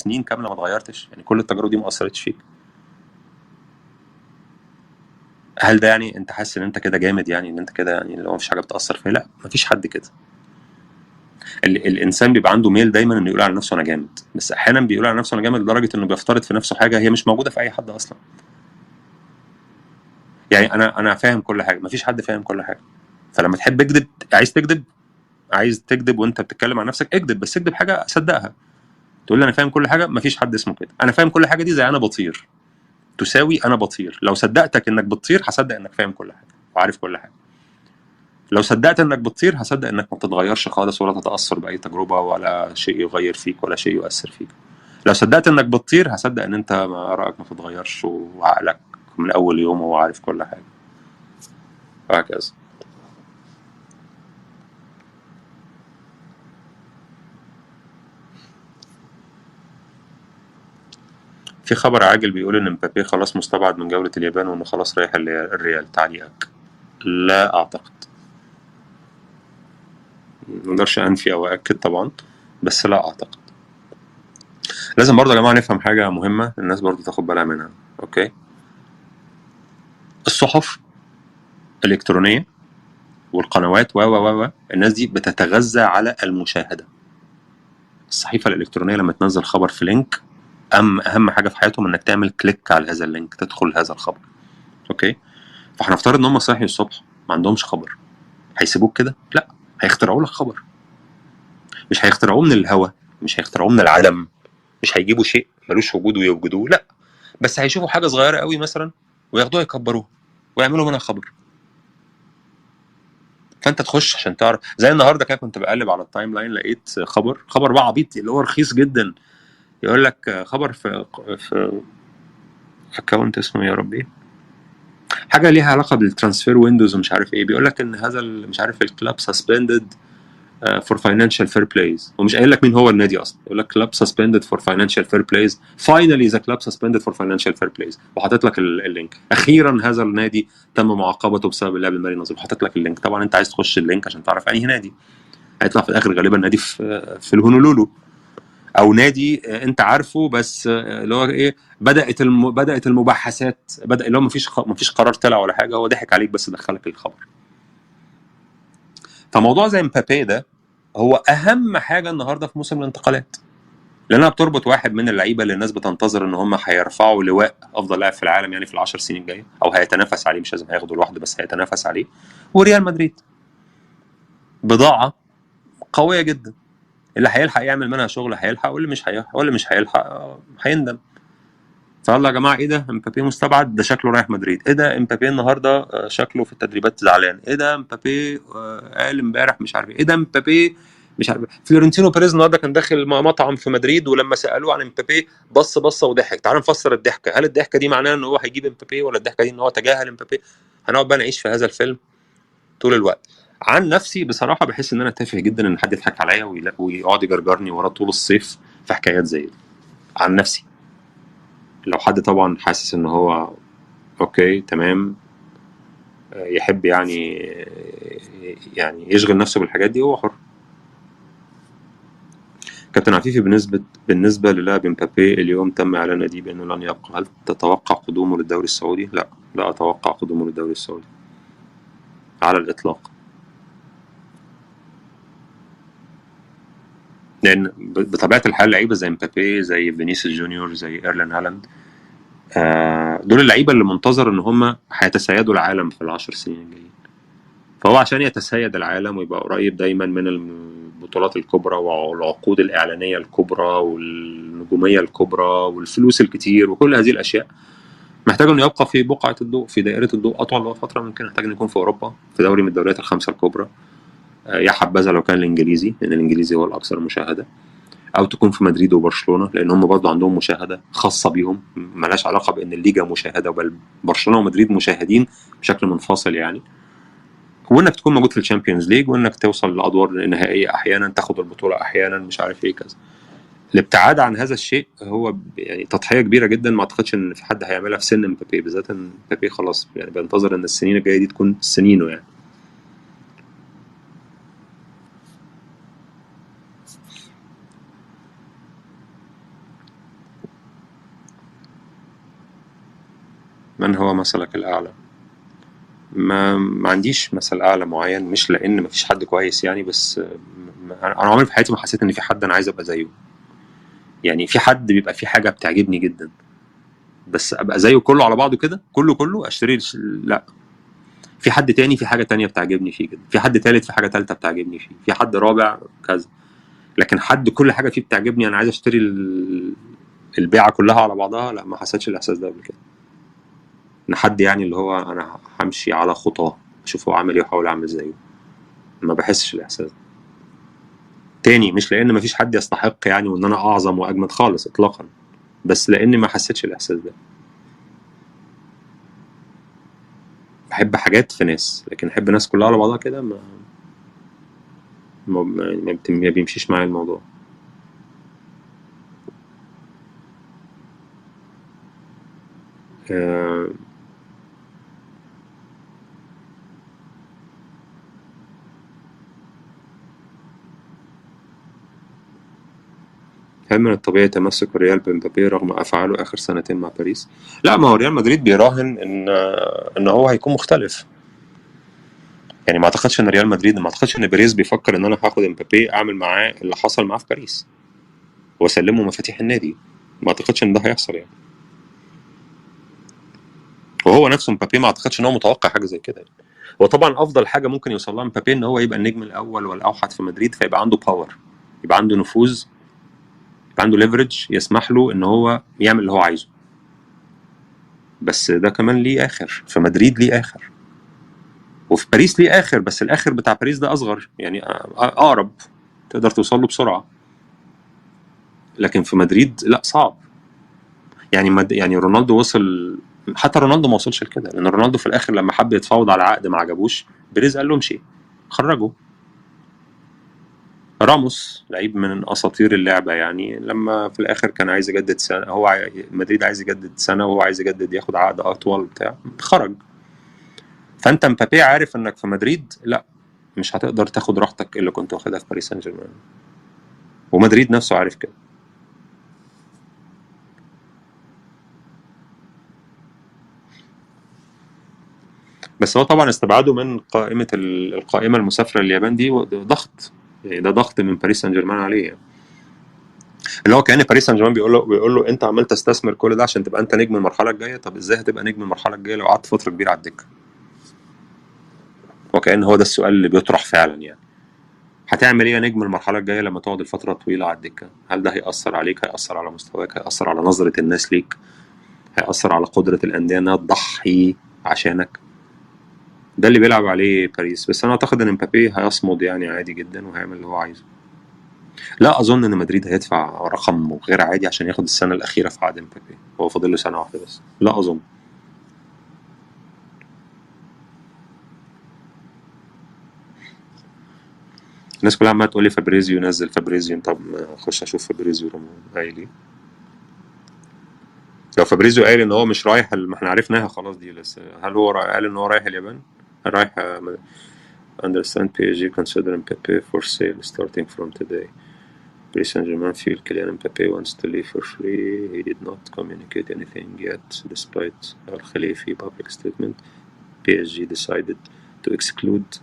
سنين كامله ما اتغيرتش؟ يعني كل التجارب دي ما اثرتش فيك؟ هل ده يعني انت حاسس ان انت كده جامد، يعني ان انت كده يعني اللي هو مفيش حاجه بتاثر فيا؟ لا، مفيش حد كده. الانسان بيبقى عنده ميل دايما انه يقول على نفسه انا جامد، بس احيانا بيقول على نفسه انا جامد لدرجه انه بيفترض في نفسه حاجه هي مش موجوده في اي حد اصلا. يعني انا فاهم كل حاجه، مفيش حد فاهم كل حاجه. فلما تحب تكذب، عايز تكذب وانت بتتكلم عن نفسك، اكذب، بس اكذب حاجه اصدقها. تقول لي انا فاهم كل حاجه، مفيش حد اسمه كده. انا فاهم كل حاجه دي زي انا بطير، تساوي انا بطير. لو صدقتك انك بتطير هصدق انك فاهم كل حاجه وعارف كل حاجه. لو صدقت انك بتطير هصدق انك ما بتتغيرش خالص ولا تتاثر باي تجربه ولا شيء يغير فيك ولا شيء يؤثر فيك. لو صدقت انك بتطير هصدق ان انت ارائك ما بتتغيرش وعقلك من اول يوم هو عارف كل حاجه، وهكذا. في خبر عاجل بيقول ان مبابي خلاص مستبعد من جولة اليابان وانه خلاص رايح الريال. تعليقك؟ لا اعتقد. مقدرش انفي او اكد طبعا، بس لا اعتقد. لازم برضه يا جماعه نفهم حاجه مهمه الناس برضه تاخد بالها منها. اوكي، الصحف الالكترونيه والقنوات و الناس دي بتتغذى على المشاهده. الصحيفه الالكترونيه لما تنزل خبر في لينك، اهم حاجه في حياتهم انك تعمل كليك على هذا اللينك تدخل هذا الخبر. اوكي، فهنفترض ان هم صحي الصبح ما عندهمش خبر، هيسيبوك كده؟ لا، هيخترعوا لك خبر. مش هيخترعوه من الهوا، مش هيخترعوه من العدم، مش هيجيبوا شيء ملوش وجود ويوجدوه، لا، بس هيشوفوا حاجه صغيره قوي مثلا وياخدوها يكبروها ويعملوا منها خبر. فانت تخش عشان تعرف. زي النهارده كده كنت بقلب على التايم لاين، لقيت خبر بقى عبيط اللي هو رخيص جدا. يقول لك خبر في اكونت اسمه إيه يا ربي، حاجه ليها علاقه بالترانسفير ويندوز ومش عارف ايه. بيقول لك ان هذا مش عارف الكلاب سسبندد فور فاينانشال فير بلايز، ومش قايل لك مين هو النادي اصلا. يقول لك كلاب سسبندد فور فاينانشال فير بلايز، فاينلي ذا كلاب سسبندد فور فاينانشال فير بلايز، وحاطط لك اللينك. اخيرا هذا النادي تم معاقبته بسبب اللعب المالي النظيف، وحاطط لك اللينك. طبعا انت عايز تخش اللينك عشان تعرف انهي نادي. هيطلع في الاخر غالبا نادي في الهونولولو، او نادي انت عارفه، بس اللي هو ايه، بدات المباحثات، بدا اللي هو مفيش قرار طلع ولا حاجه، هو ضحك عليك بس دخلك الخبر. فموضوع زي مبابي ده هو اهم حاجه النهارده في موسم الانتقالات، لانها بتربط واحد من اللعيبه اللي الناس بتنتظر ان هم هيرفعوا لواء افضل لاعب في العالم يعني في ال10 سنين الجايه، او هيتنافس عليه، مش لازم هياخده لوحده بس هيتنافس عليه، وريال مدريد. بضاعه قويه جدا، اللي هيلحق يعمل منها شغل هيلحق، واللي مش هيلحق هيندم. فيلا يا جماعه، ايه ده امبابي مستبعد؟ ده شكله رايح مدريد. ايه ده امبابي النهارده شكله في التدريبات زعلان. ايه ده امبابي قال امبارح مش عارف ايه ده امبابي مش عارف. فلورنتينو بيريز النهارده كان داخل مطعم في مدريد، ولما سالوه عن امبابي بصه وضحك. تعال نفسر الضحكه. هل الضحكه دي معناها ان هو هيجيب امبابي، ولا الضحكه دي ان هو تجاهل امبابي؟ هنقعد بقى نعيش في هذا الفيلم طول الوقت. عن نفسي بصراحه بحس ان انا تافه جدا ان حد يضحك عليا ويقعد يجرجرني وراه طول الصيف في حكايات زي دي. عن نفسي، لو حد طبعا حاسس ان هو اوكي تمام يحب يعني يشغل نفسه بالحاجات دي، هو حر. كابتن عفيفي، بالنسبة للاعب مبابي اليوم تم إعلان ناديه بأنه لن يبقى. هل تتوقع قدومه للدوري السعودي؟ لا أتوقع قدومه للدوري السعودي على الإطلاق. لأن بطبيعة الحال لعيبة زي مبابي، زي فينيسيوس جونيور، زي إيرلين هالاند، دول اللعيبة اللي منتظر إن هم هيتسيدوا العالم في ال10 سنين الجايين. فهو عشان يتسيد العالم ويبقى قريب دايما من البطولات الكبرى والعقود الإعلانية الكبرى والنجومية الكبرى والفلوس الكتير وكل هذه الأشياء، محتاج انه يبقى في بقعة الضوء، في دائرة الضوء أطول فترة ممكن. محتاج انه يكون في أوروبا في دوري من الدوريات ال5 الكبرى، يا حبذا لو كان الإنجليزي، لأن الإنجليزي هو الأكثر مشاهدة، أو تكون في مدريد وبرشلونة لأن هم برضه عندهم مشاهدة خاصة بيهم، ملهاش علاقة بأن الليجا مشاهدة، بل برشلونة ومدريد مشاهدين بشكل منفصل يعني. وانك تكون موجود في الشامبيونز ليج، وانك توصل لادوار نهائيه احيانا، تاخد البطوله احيانا، مش عارف ايه كذا. الابتعاد عن هذا الشيء هو يعني تضحيه كبيره جدا، ما اعتقدش ان في حد هيعملها في سن مبابي، بالذات ان مبابي خلاص يعني بينتظر ان السنين الجايه دي تكون سنينه يعني. من هو مثلك الأعلى؟ ما عنديش مثل أعلى معين، مش لأن مفيش حد كويس يعني، بس أنا عمري في حياتي ما حسيت إن في حد أنا عايز أبقى زيه. يعني في حد بيبقى في حاجة بتعجبني جدا، بس أبقى زيه كله على بعضه كده، كله أشتري لا. في حد تاني في حاجة تانية بتعجبني فيه كده، في حد تالت في حاجة تالتة بتعجبني فيه، في حد رابع كذا. لكن حد كل حاجة فيه بتعجبني أنا عايز أشتري البيعة كلها على بعضها، لا ما حسيتش الإحساس ده قبل كده. إن حد يعني اللي هو أنا همشي على خطاه أشوف هو عامل إيه وأحاول أعمل زيه، ما بحسش الإحساس ده. تاني مش لأن مفيش حد يستحق يعني وإن أنا أعظم وأجمد خالص إطلاقا، بس لأني ما حسيتش الإحساس ده. بحب حاجات في ناس، لكن أحب ناس كلها على بعضها كده ما بيمشيش معايا الموضوع. آه، هل من الطبيعي تمسك ريال بمبابي رغم أفعاله آخر سنتين مع باريس؟ لا، ما هو ريال مدريد بيراهن إن هو هيكون مختلف. يعني ما أعتقدش إن بيريز بيفكر إن أنا هاخد مبابي أعمل معاه اللي حصل معاه في باريس وأسلمه مفاتيح النادي. ما أعتقدش إن ده هيحصل يعني. وهو نفسه مبابي ما أعتقدش إن هو متوقع حاجة زي كده يعني. هو طبعا أفضل حاجة ممكن يوصل لها مبابي إن هو يبقى النجم الأول والأوحد في مدريد، فيبقى عنده باور، يبقى عنده نفوذ، يبقى عنده ليفرج يسمح له إن هو يعمل اللي هو عايزه. بس ده كمان ليه آخر في مدريد، ليه آخر وفي باريس ليه آخر، بس الآخر بتاع باريس ده أصغر يعني، أقرب، تقدر توصل له بسرعة. لكن في مدريد لا، صعب. يعني يعني رونالدو وصل، حتى رونالدو ما وصلش لكده، لأن رونالدو في الآخر لما حب يتفاوض على عقد ما عجبوش، بيريز قال له امشي، خرجه. راموس لعيب من أساطير اللعبة يعني، لما في الآخر كان عايز يجدد سنة، مدريد عايز يجدد سنة وهو عايز يجدد ياخد عقد أطول بتاع، خرج. فأنت مبابي عارف إنك في مدريد لا، مش هتقدر تاخد راحتك اللي كنت واخدها في باريس سان جيرمان، ومدريد نفسه عارف كده. بس هو طبعا استبعاده من قائمة القائمة المسافرة لليابان دي ضغط، يعني ده ضغط من باريس سان جيرمان عليه يعني. اللي هو كأن باريس سان جيرمان بيقول له انت عمال تستثمر كل ده عشان تبقى انت نجم المرحلة الجاية، طب ازاي هتبقى نجم المرحلة الجاية لو قعدت فترة كبيرة على الدكة؟ وكأن هو ده السؤال اللي بيطرح فعلا يعني. هتعمل ايه يا نجم المرحلة الجاية لما تقعد الفترة طويلة على الدكة؟ هل ده هيأثر عليك؟ هيأثر على مستواك؟ هيأثر على نظرة الناس ليك؟ هيأثر على قدرة الأندية انها تضحي عشانك؟ ده اللي بيلعب عليه باريس. بس انا اعتقد ان مبابي هيصمد يعني عادي جدا وهيعمل اللي هو عايزه. لا اظن ان مدريد هيدفع رقم غير عادي عشان ياخد السنه الاخيره في عقد مبابي، هو فاضل له سنه واحده بس، لا اظن. الناس كلها عماله تقول لي فابريزيو نزل فابريزيو، طب ما اخش اشوف فابريزيو قايل ايه. لو فابريزيو قايل ان هو مش رايح ما احنا عرفناها خلاص دي لسه. هل هو قال ان هو رايح اليابان؟ رايح understand PSG consider Mbappe for sale starting from today. Paris Saint-Germain feel Kylian Mbappe wants to leave for free. He did not communicate anything yet despite Al Khalifi public statement. PSG decided to exclude.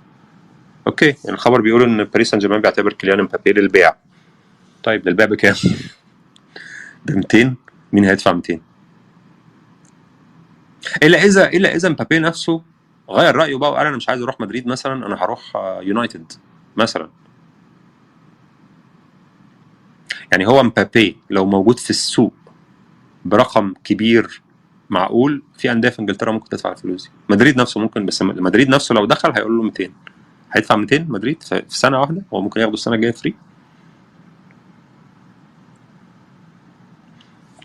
اوكي يعني الخبر بيقول ان باريس سان جيرمان بيعتبر كيليان امبابي للبيع. طيب للبيع بكام؟ ب 200؟ مين هيدفع 200؟ الا اذا امبابي نفسه غير رايه بقى وقال انا مش عايز اروح مدريد مثلا، انا هروح يونايتد مثلا. يعني هو امبابي لو موجود في السوق برقم كبير معقول، في انديه في انجلترا ممكن تدفع الفلوس دي. مدريد نفسه ممكن، بس مدريد نفسه لو دخل هيقول له 200. هيدفع 200 مدريد في سنه واحده؟ هو ممكن ياخده السنه الجايه فري؟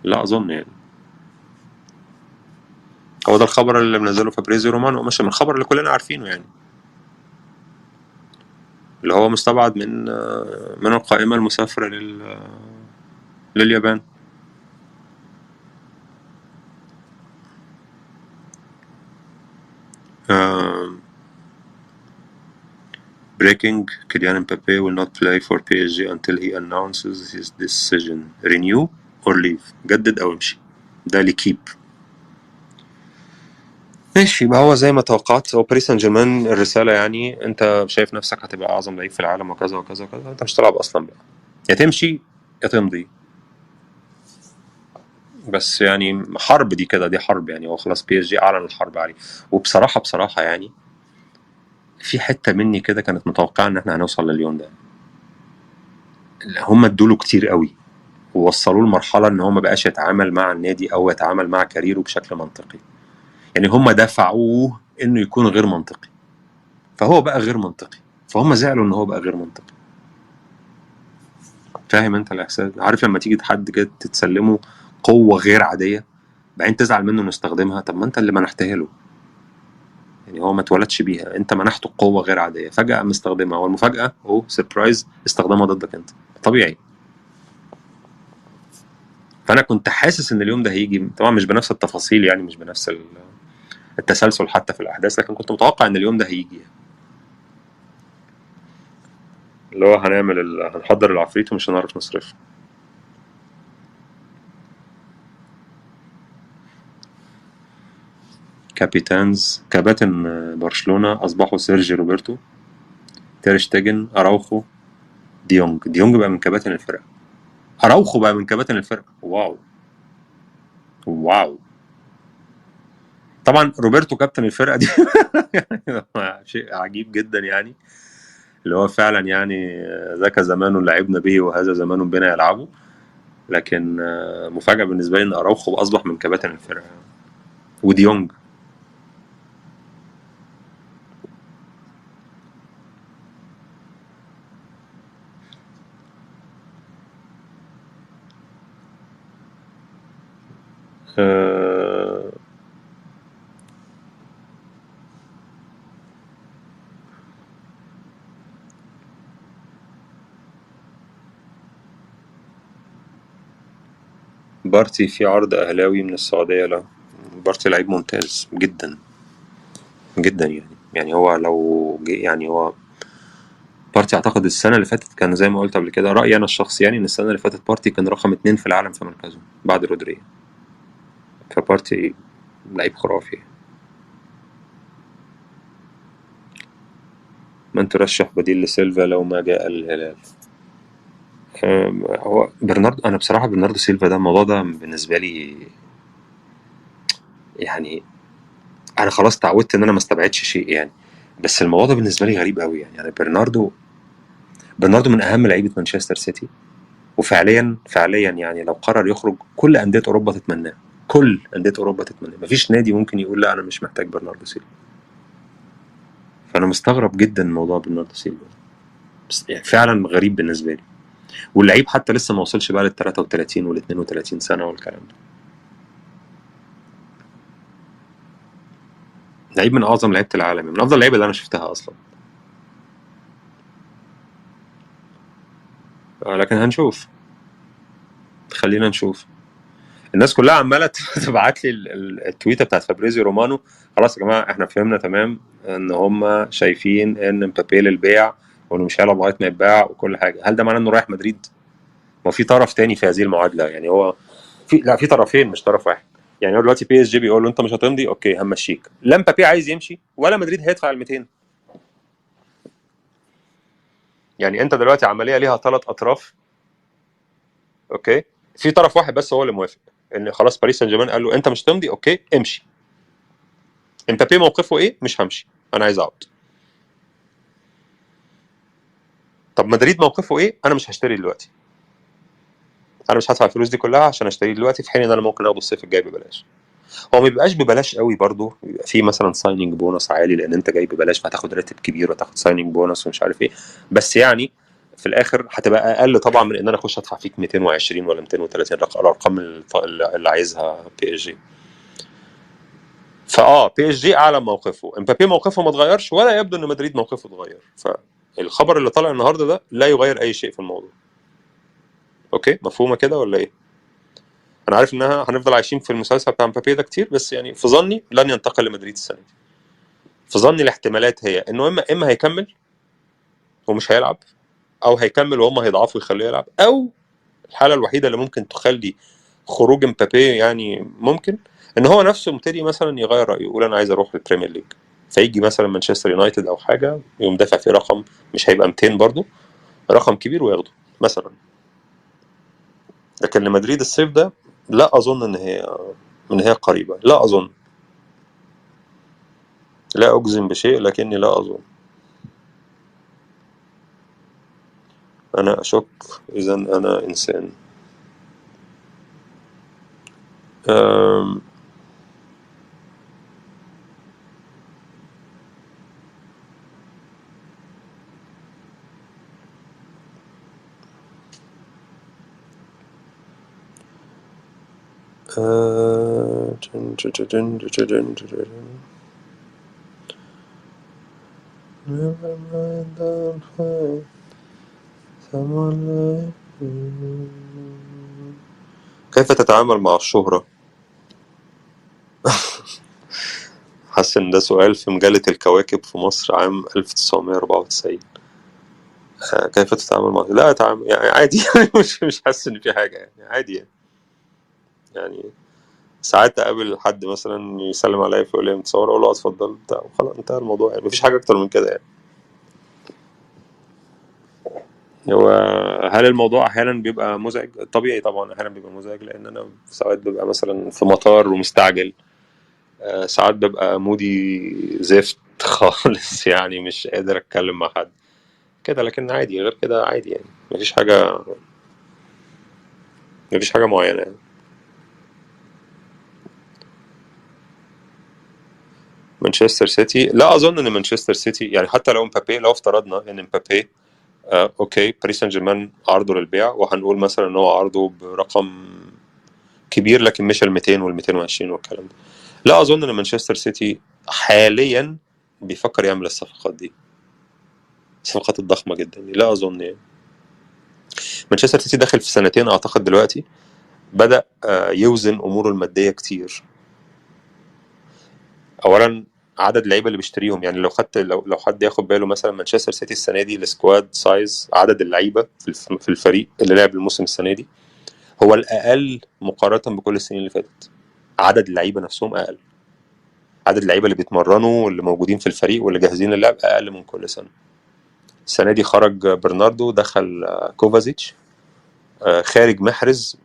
لا اظن يعني. هو ده الخبر اللي منزله فابريزيو رومانو، مش من الخبر اللي كلنا عارفينه يعني، اللي هو مستبعد من القائمة المسافرة لليابان. Breaking: Kylian Mbappe will not play for PSG until he announces his decision. Renew or leave. جدد أو امشي. ده لكيب. ماشي، يبقى هو زي ما توقعت، هو باريس سان جيرمان الرسالة يعني انت شايف نفسك هتبقى اعظم لعيب في العالم وكذا وكذا وكذا، انت مش هتلعب اصلا بقى، يا تمشي يا تمضي. بس يعني حرب دي كده، دي حرب يعني، هو خلاص بي اس جي اعلن الحرب عليه. وبصراحة بصراحة يعني في حتة مني كده كانت متوقعة ان احنا هنوصل لليوم ده. هم ادوا له كتير قوي، ووصلوه لمرحلة ان هو ما بقاش يتعامل مع النادي او يتعامل مع كاريره بشكل منطقي. يعني هم دفعوه انه يكون غير منطقي، فهو بقى غير منطقي، فهم زعلوا ان هو بقى غير منطقي. فاهم انت الاحساس؟ عارف لما تيجي حد كده تتسلمه قوة غير عادية، بعدين تزعل منه انه استخدمها. طب ما انت اللي منحتها له، يعني هو ما اتولدش بيها، انت منحته قوة غير عادية فجأة مستخدمها، والمفاجأة هو سربرايز استخدمها ضدك انت. طبيعي. فانا كنت حاسس ان اليوم ده هيجي، طبعا مش بنفس التفاصيل يعني، مش بنفس التسلسل حتى في الاحداث، لكن كنت متوقع ان اليوم ده هيجي. اللي هو هنحضر العفريت ومش هنعرف نصرفه. كباتن برشلونة أصبحوا سيرجي روبرتو، تير شتيجن، أراوخو، ديونج بقى من كباتن الفرقة. أراوخو بقى من كباتن الفرقة. واو. واو. طبعا روبرتو كابتن الفرقة دي شيء عجيب جدا يعني. اللي هو فعلا يعني ذاك زمان لعبنا به وهذا زمان بنا يلعبه. لكن مفاجأة بالنسبة لي إن أراوخو أصبح من كباتن الفرقة وديونج. آه، بارتي في عرض أهلاوي من السعودية له. بارتي لعيب ممتاز جدا جدا يعني هو لو جه يعني هو بارتي اعتقد السنه اللي فاتت كان زي ما قلت قبل كده، رايي انا الشخصي يعني ان السنه اللي فاتت بارتي كان رقم 2 في العالم في مركزه بعد رودري. فبارتي لعيب خرافي. من ترشح بديل لسيلفا لو ما جاء الهلال؟ هو برناردو. انا بصراحه برناردو سيلفا ده الموضوع ده بالنسبه لي يعني انا خلاص اتعودت ان انا ما استبعدش شيء يعني. بس الموضوع ده بالنسبه لي غريب قوي يعني برناردو من اهم لعيبه مانشستر سيتي. وفعليا يعني لو قرر يخرج كل انديه اوروبا تتمناه. كل انديه اوروبا تتمناه، مفيش نادي ممكن يقول لا انا مش محتاج برناردو سيلفا. فانا مستغرب جدا موضوع برناردو سيلفا، بس يعني فعلا غريب بالنسبه لي. واللعيب حتى لسه ما وصلش بقى لل 33 وال 32 سنه والكلام ده. لعيب من اعظم لعيبه العالم، من افضل اللعيبه اللي انا شفتها اصلا. لكن هنشوف. خلينا نشوف. الناس كلها عماله تبعت لي التويته بتاعت فابريزيو رومانو. خلاص يا جماعه احنا فهمنا تمام ان هم شايفين ان مبابي للبيع، وانه مش هيلعب لغايه ما يتباع وكل حاجه. هل ده معناه انه رايح مدريد؟ ما في طرف تاني في هذه المعادله يعني. هو في طرفين مش طرف واحد. يعني هو دلوقتي بي اس جي بيقول له انت مش هتمضي، اوكي همشيك. لا مبابي عايز يمشي ولا مدريد هيدفع ال 200. يعني انت دلوقتي عمليه ليها ثلاث اطراف. اوكي. في طرف واحد بس هو اللي موافق، ان خلاص باريس سان جيرمان قال له انت مش هتمضي، اوكي امشي. امبابي موقفه ايه؟ مش همشي، انا عايز اقعد. طب مدريد موقفه ايه؟ انا مش هشتري دلوقتي، انا مش هدفع الفلوس دي كلها عشان اشتري دلوقتي، في حين ان انا ممكن اخده الصيف الجاي ببلاش. هو ما بيبقاش ببلاش قوي برضه، بيبقى في مثلا سايننج بونص عالي لان انت جاي ببلاش، فهتاخد راتب كبير وتاخد سايننج بونص ومش عارف ايه. بس يعني في الاخر هتبقى اقل طبعا من ان انا اخش ادفع فيك 220 ولا 230 الارقام اللي عايزها بي اس جي. بي اس جي اعلى موقفه، امبابي موقفه ما اتغيرش ولا يبدو ان مدريد موقفه اتغير. فالخبر اللي طالع النهارده ده لا يغير اي شيء في الموضوع. اوكي مفهومه كده ولا ايه؟ انا عارف انها هنفضل عايشين في المسلسل بتاع مبابي ده كتير، بس يعني في ظني لن ينتقل لمدريد السنه دي. في ظني الاحتمالات هي انه اما هيكمل ومش هيلعب، او هيكمل وهم هيضعفوا يخليه يلعب، او الحاله الوحيده اللي ممكن تخلي خروج مبابي يعني ممكن ان هو نفسه مبتدي مثلا يغير رايه، يقول انا عايز اروح البريمير ليج، فيجي مثلا مانشستر يونايتد او حاجه يقوم دافع فيه رقم مش هيبقى 200 برضه، رقم كبير وياخده مثلا. لكن لمدريد الصيف ده لا اظن ان هي قريبه، لا اظن، لا اجزم بشيء لكني لا اظن. انا اشك، اذا انا انسان. أم... أه... Never mind, I'll find someone like you. كيف تتعامل مع الشهرة؟ حاسس ان ده سؤال في مجلة الكواكب في مصر عام 1994. كيف تتعامل مع، لا اتعامل يعني عادي يعني مش حاسس ان في حاجة يعني عادي يعني ساعات اقابل حد مثلا يسلم عليا فيقول لي متصور، اقول له اتفضل بتاع وخلاص انتهى الموضوع، يعني مفيش حاجة اكتر من كده يعني. هو هل الموضوع احيانا بيبقى مزعج؟ طبيعي طبعا احيانا بيبقى مزعج، لان انا ساعات ببقى مثلا في مطار ومستعجل، ساعات ببقى مودي زفت خالص يعني مش قادر اتكلم مع حد كده، لكن عادي غير كده عادي يعني مفيش حاجة معينة يعني. مانشستر سيتي، لا اظن ان مانشستر سيتي يعني، حتى لو مبابي، لو افترضنا ان مبابي اوكي باريس سان جيرمان عرضه للبيع، وهنقول مثلا ان هو عرضه برقم كبير لكن مش ال 200 وال 220 والكلام ده، لا اظن ان مانشستر سيتي حاليا بيفكر يعمل الصفقات دي، الصفقات الضخمة جدا دي، لا اظن يعني. مانشستر سيتي داخل في سنتين اعتقد دلوقتي، بدأ يوزن اموره المادية كتير. اولا عدد اللعيبه اللي بيشتريهم، يعني لو حد ياخد باله مثلا مانشستر سيتي السنه دي السكواد سايز، عدد اللعيبه في الفريق اللي لعب الموسم السنه دي هو الاقل مقارنه بكل السنين اللي فاتت. عدد اللعيبه نفسهم اقل، عدد اللعيبه اللي بيتمرنوا واللي موجودين في الفريق واللي جاهزين للعب اقل من كل سنه. السنه دي خرج برناردو، دخل كوفازيتش، خارج محرز،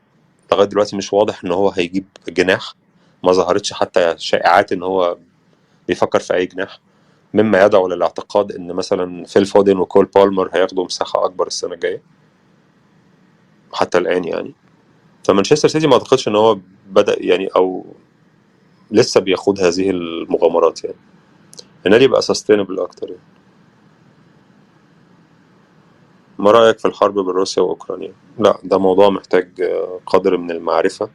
لغايه دلوقتي مش واضح ان هو هيجيب جناح، ما ظهرتش حتى شائعات ان هو بيفكر في اي جناح، مما يدعو للاعتقاد ان مثلا فيل فودن وكول بالمر هياخدوا مساحه اكبر السنه الجايه حتى الان يعني. فمانشستر سيتي ما اعتقدش ان هو بدا يعني، او لسه بياخد هذه المغامرات يعني. النادي يبقى سستينبل اكتر يعني. ما رايك في الحرب بين روسيا واوكرانيا؟ لا ده موضوع محتاج قدر من المعرفه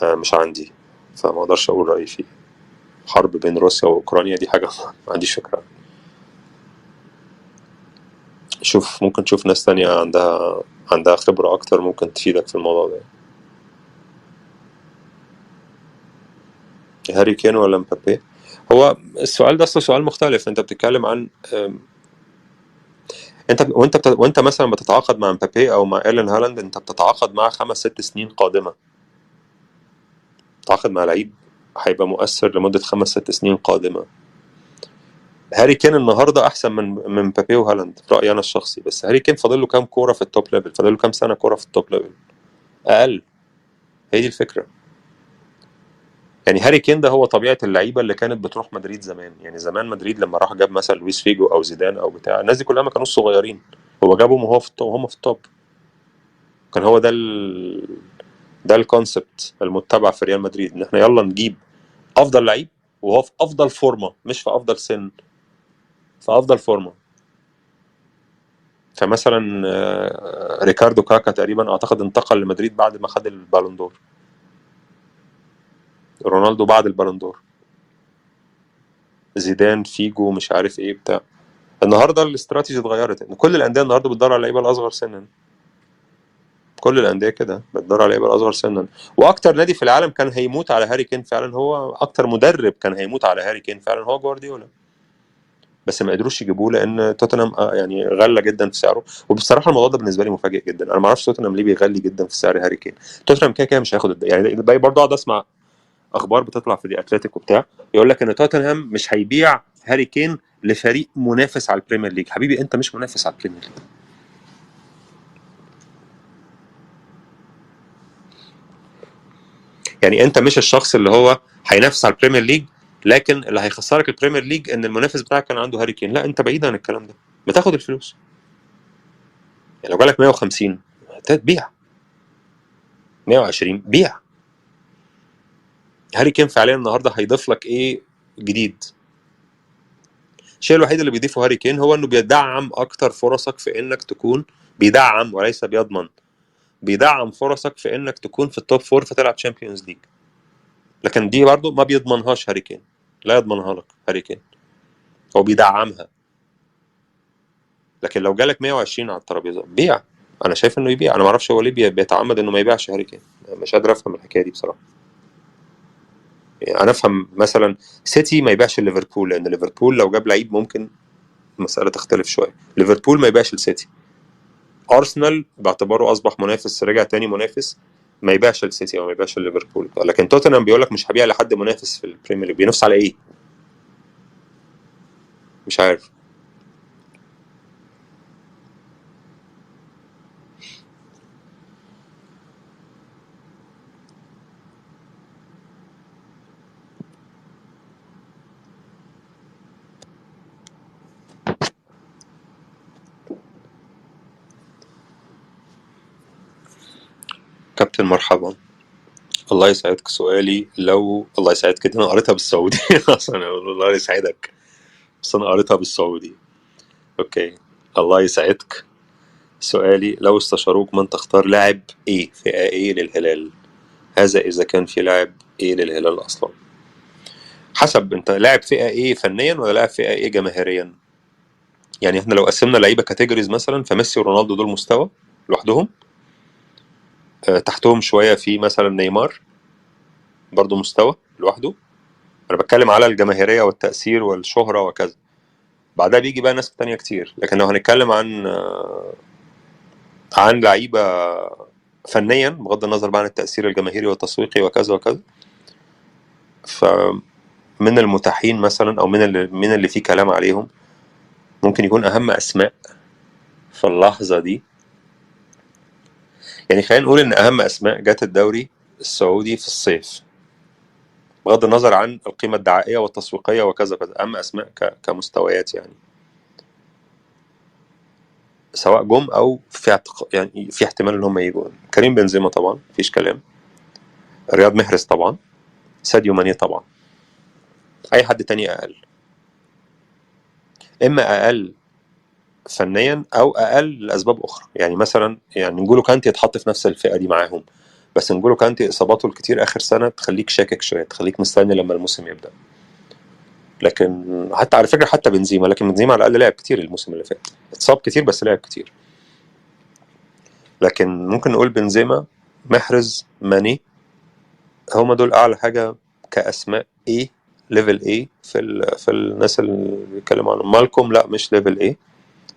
مش عندي، فما اقدرش اقول رايي فيه. حرب بين روسيا واوكرانيا دي حاجه ما عنديش فكره. شوف ممكن تشوف ناس تانية عندها خبرة أكتر ممكن تفيدك في الموضوع ده. هاري كين ولا مبابي؟ هو السؤال ده أصلا سؤال مختلف. أنت بتتكلم عن وأنت مثلا بتتعاقد مع مبابي أو مع إيرلين هالاند، أنت بتتعاقد مع 5 6 سنين قادمة. بتتعاقد مع لعيب هيبقى مؤثر لمدة 5 6 سنين قادمة. هاري كين النهارده أحسن من مبابي وهالاند في رأيي أنا الشخصي، بس هاري كين فاضل له كام كورة في التوب ليفل، فاضل له كام سنة كورة في التوب ليفل أقل. هي دي الفكرة يعني. هاري كين ده هو طبيعه اللعيبه اللي كانت بتروح مدريد زمان، يعني زمان مدريد لما راح جاب مثلا لويس فيجو او زيدان او بتاع، الناس دي كلها ما كانوش صغيرين، هو جابهم وهو في التوب، وهم في التوب. كان هو ده الكونسبت المتبع في ريال مدريد، ان احنا يلا نجيب افضل لعيب وهو في افضل فورمه، مش في افضل سن، في افضل فورمه. فمثلا ريكاردو كاكا تقريبا اعتقد انتقل لمدريد بعد ما خد البالون دور، رونالدو بعد البالون دور، زيدان فيجو مش عارف ايه بتاع. النهارده الاستراتيجي اتغيرت، ان كل الانديه النهارده بتدور على اللعيبه الاصغر سنا. كل الانديه كده بتدور على اللعيبه الاصغر سنا. واكتر نادي في العالم كان هيموت على هاري كين فعلا، هو اكتر مدرب كان هيموت على هاري كين فعلا هو جوارديولا، بس ما قدروش يجيبوه لان توتنهام يعني غلى جدا في سعره. وبصراحه الموضوع ده بالنسبه لي مفاجئ جدا، انا ما اعرفش توتنهام ليه بيغلي جدا في سعر هاري كين. توتنهام كده كده مش هياخد يعني باقي برضه اقعد اسمع اخبار بتطلع في دي اتلتيك وبتاع، يقول لك ان توتنهام مش هيبيع هاري كين لفريق منافس على البريمير ليج. حبيبي انت مش منافس على البريمير ليج. يعني انت مش الشخص اللي هو هينافس على البريمير ليج، لكن اللي هيخسرك البريمير ليج ان المنافس بتاعك كان عنده هاري كين. لا، انت بعيد عن الكلام ده، بتاخد الفلوس. يعني لو جالك 150 تبيع، 120 بيع. هاري كين فعليا النهارده هيضيف لك ايه جديد؟ الشيء الوحيد اللي بيضيفه هاري كين هو انه بيدعم اكتر فرصك في انك تكون، بيدعم وليس بيضمن، بيدعم فرصك في انك تكون في التوب فور فتلعب تشامبيونز ليج. لكن دي برضو ما بيضمنهاش هاري كين، لا يضمنها لك هاري كين، هو بيدعمها. لكن لو جالك 120 على الترابيزه بيع. انا شايف انه يبيع. انا ما اعرفش هو ليه بيتعمد انه ما يبيعش هاري كين، مش قادر افهم الحكايه دي بصراحه. يعني انا افهم مثلا سيتي ما يبيعش ليفربول، لان ليفربول لو جاب لعيب ممكن المساله تختلف شويه. ليفربول ما يبيعش لسيتي. ارسنال باعتباره اصبح منافس، رجع تاني منافس، ما يبيعش لسيتي او ما يبيعش ليفربول. لكن توتنهام بيقول لك مش هبيع لحد منافس في البريمير ليج. بينافس على ايه؟ مش عارف. كابتن مرحبا، الله يسعدك. سؤالي لو الله يسعدك كده، انا قريتها بالسعودي اصلا الله يسعدك، بس انا قريتها بالسعودي. اوكي. الله يسعدك. سؤالي لو استشاروك من تختار لاعب ايه فئة ايه للهلال، هذا اذا كان في لاعب ايه للهلال اصلا. حسب انت لاعب فئة ايه فنيا ولا لاعب فئة ايه جماهيريا. يعني احنا لو قسمنا لعيبة كاتيجوريز مثلا، فميسي ورونالدو دول مستوى لوحدهم. تحتهم شوية في مثلا نيمار، برضو مستوى لوحده. انا بتكلم على الجماهيرية والتأثير والشهرة وكذا. بعدها بيجي بقى ناس تانية كتير. لكن لو هنتكلم عن لعيبة فنيا، بغض النظر بقى عن التأثير الجماهيري والتسويقي وكذا وكذا، فمن المتاحين مثلا او من اللي فيه كلام عليهم، ممكن يكون اهم اسماء في اللحظة دي. يعني خلينا نقول ان اهم اسماء جت الدوري السعودي في الصيف، بغض النظر عن القيمة الدعائية والتسويقية وكذا كذا، اهم اسماء كمستويات يعني، سواء جم او يعني في احتمال ان هم يجوا. كريم بنزيما طبعا مفيش كلام، رياض محرز طبعا، ساديو ماني طبعا. اي حد تاني اقل، اما اقل فنيا او اقل لاسباب اخرى. يعني مثلا يعني نقوله كانتي يتحط في نفس الفئه دي معاهم، بس نقوله كانتي اصاباته الكتير اخر سنه تخليك شاكك شويه، تخليك مستني لما الموسم يبدا. لكن حتى على فكره حتى بنزيما، لكن بنزيما على الاقل لعب كتير الموسم اللي فات، اتصاب كتير بس لعب كتير. لكن ممكن نقول بنزيما، محرز، ماني، هما دول اعلى حاجه كاسماء ايه، ليفل ايه في الناس اللي بيتكلموا عنهم. مالكوم لا مش ليفل ايه،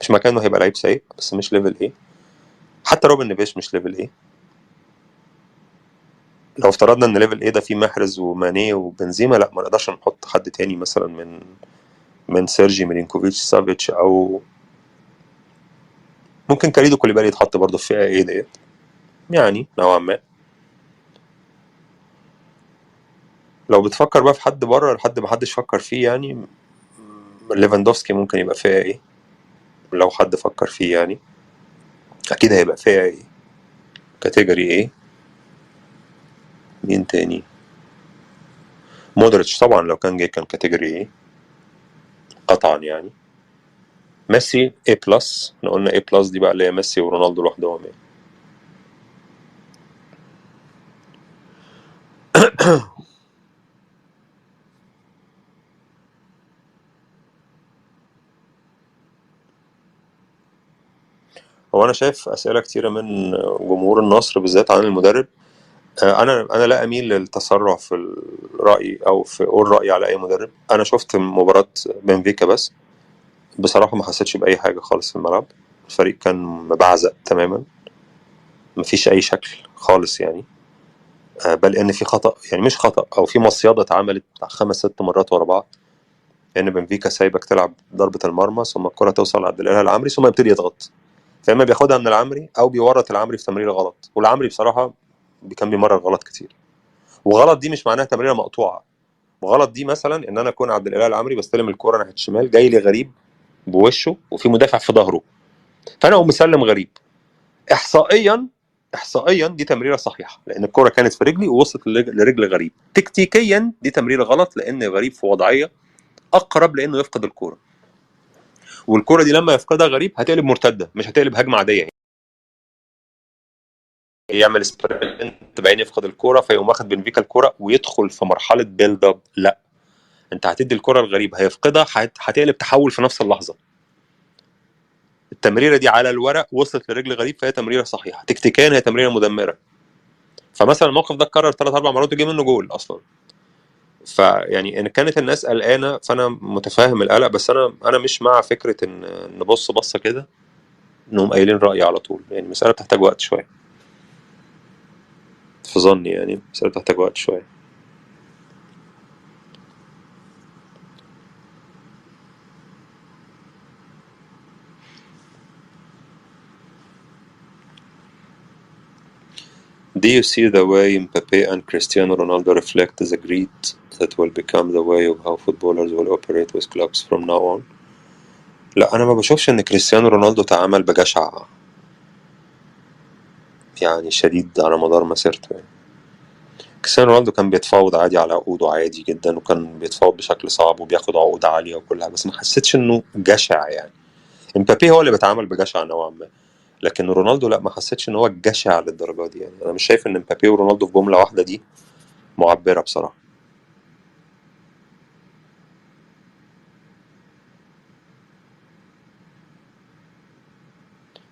مش مكانه هيبقى لعيب سيء بس مش ليفل ايه. حتى روبن نيفيش مش ليفل ايه. لو افترضنا ان ليفل ايه ده فيه محرز وماني وبنزيما، لا ما نقدرش نحط حد تاني مثلا من سيرجي ميلينكوفيتش سافيتش، او ممكن كاريدو كوليبالي يتحط برضه في فئه ايه ديت يعني نوعا ما. لو بتفكر بقى في حد بره، لحد ما حدش فكر فيه يعني، ليفاندوفسكي ممكن يبقى فئه ايه لو حد فكر فيه يعني. اكيد هيبقى فئه ايه، كاتيجوري ايه. مين تاني؟ مودريتش طبعا لو كان جاي كان كاتيجوري ايه قطعا يعني. ميسي A بلس، احنا قلنا A بلس دي بقى اللي هي ميسي ورونالدو لوحدهم يعني. هو انا شايف اسئله كتيره من جمهور النصر بالذات عن المدرب. انا لا اميل للتسرع في الراي او في اقول رايي على اي مدرب. انا شفت مباراه بنفيكا بس، بصراحه ما حسيتش باي حاجه خالص في الملعب. الفريق كان مبعزق تماما، مفيش اي شكل خالص يعني. بل ان في خطا، يعني مش خطا، او في مصيده اتعملت بتاع 5 6 مرات ورا بعض، ان بنفيكا سايبك تلعب ضربه المرمى ثم الكره توصل عند الاله العمري ثم يبتدي يضغط، فاما بياخدها من العمري او بيورط العمري في تمريره غلط، والعمري بصراحه كان بيمرر غلط كتير. وغلط دي مش معناها تمريره مقطوعه، وغلط دي مثلا ان انا اكون عبد الاله العمري بستلم الكوره ناحيه الشمال، جاي لي غريب بوشه وفي مدافع في ظهره، فانا اقوم مسلم غريب. احصائيا دي تمريره صحيحه لان الكره كانت في رجلي ووصلت لرجل غريب. تكتيكيا دي تمريره غلط لان غريب في وضعيه اقرب لانه يفقد الكوره، والكوره دي لما يفقدها غريب هتقلب مرتده مش هتقلب هجمه عاديه، يعمل سبرنت بعدين يفقد الكوره فيقوم واخد بنفيكا الكوره ويدخل في مرحله بيلد اب. لا، انت هتدي الكره الغريب هيفقدها هتقلب تحول في نفس اللحظه. التمريره دي على الورق وصلت لرجل غريب فهي تمريره صحيحه، تكتيكيا هي تمريره مدمره. فمثلا الموقف ده اتكرر 3 4 مرات وجه منه جول اصلا. فيعني ان كانت الناس قلقانه فانا متفاهم القلق، بس انا مش مع فكره ان نبص بصه كده انهم قايلين رايي على طول. يعني المساله بتحتاج وقت شويه، في ظني يعني المساله بتحتاج وقت شويه. Do you see the way Mbappe and Cristiano Ronaldo reflect the greed that will become the way of how footballers will operate with clubs from now on? لا، أنا ما بشوفش إن كريستيانو رونالدو تعامل بجشع يعني شديد على مدار مسيرته. يعني كريستيانو رونالدو كان بيتفاوض عادي على عقوده عادي جدا، وكان بيتفاوض بشكل صعب وبياخد عقود عالية وكلها، بس ما حسيتش إنه جشع يعني. امبابي هو اللي بيتعامل بجشع نوعا ما، لكن رونالدو لا، ما حسيتش إن هو جشع للدرجة دي. يعني أنا مش شايف إن امبابي ورونالدو في جملة واحدة دي معبرة بصراحة.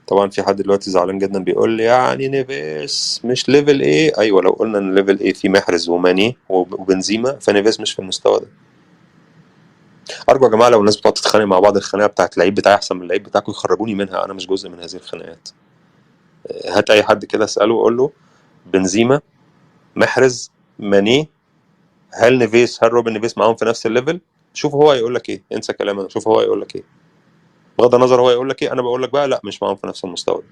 طبعا في حد دلوقتي زعلان جدا بيقول لي يعني نيفيس مش ليفل ايه. ايوه، لو قلنا ان ليفل ايه في محرز وماني وبنزيما فنيفيس مش في المستوى ده. ارجو يا جماعه لو الناس بتقعد تتخانق مع بعض الخناقه بتاعت اللعيب بتاعي احسن من اللعيب بتاعكم يخرجوني منها، انا مش جزء من هذه الخناقات. هات اي حد كده اساله وقول له بنزيما، محرز، ماني، هل نيفيس، هل روبن نيفيس معاهم في نفس الليفل؟ شوف هو هيقول لك ايه، انسى كلام انا، شوف هو هيقول لك ايه. بغض النظر هو هيقول لك ايه، انا بقول لك بقى لا، مش معاهم في نفس المستوى.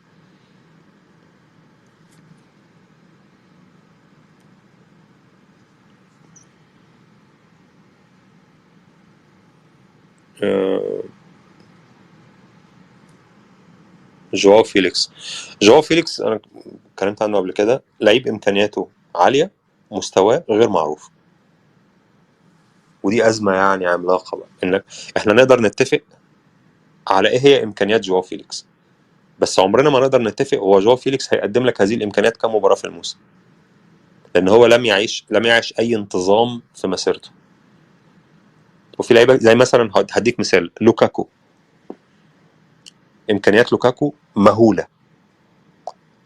آه، جواو فيليكس انا اتكلمت عنه قبل كده، لعيب امكانياته عاليه، مستواه غير معروف، ودي ازمه يعني عملاقه بقى. انك احنا نقدر نتفق على ايه هي امكانيات جواو فيليكس، بس عمرنا ما نقدر نتفق هو جواو فيليكس هيقدم لك هذه الامكانيات كم مباراه في الموسم، لان هو لم يعيش اي انتظام في مسيرته. وفي لعيبه زي مثلا هديك مثال لوكاكو، امكانيات لوكاكو مهوله،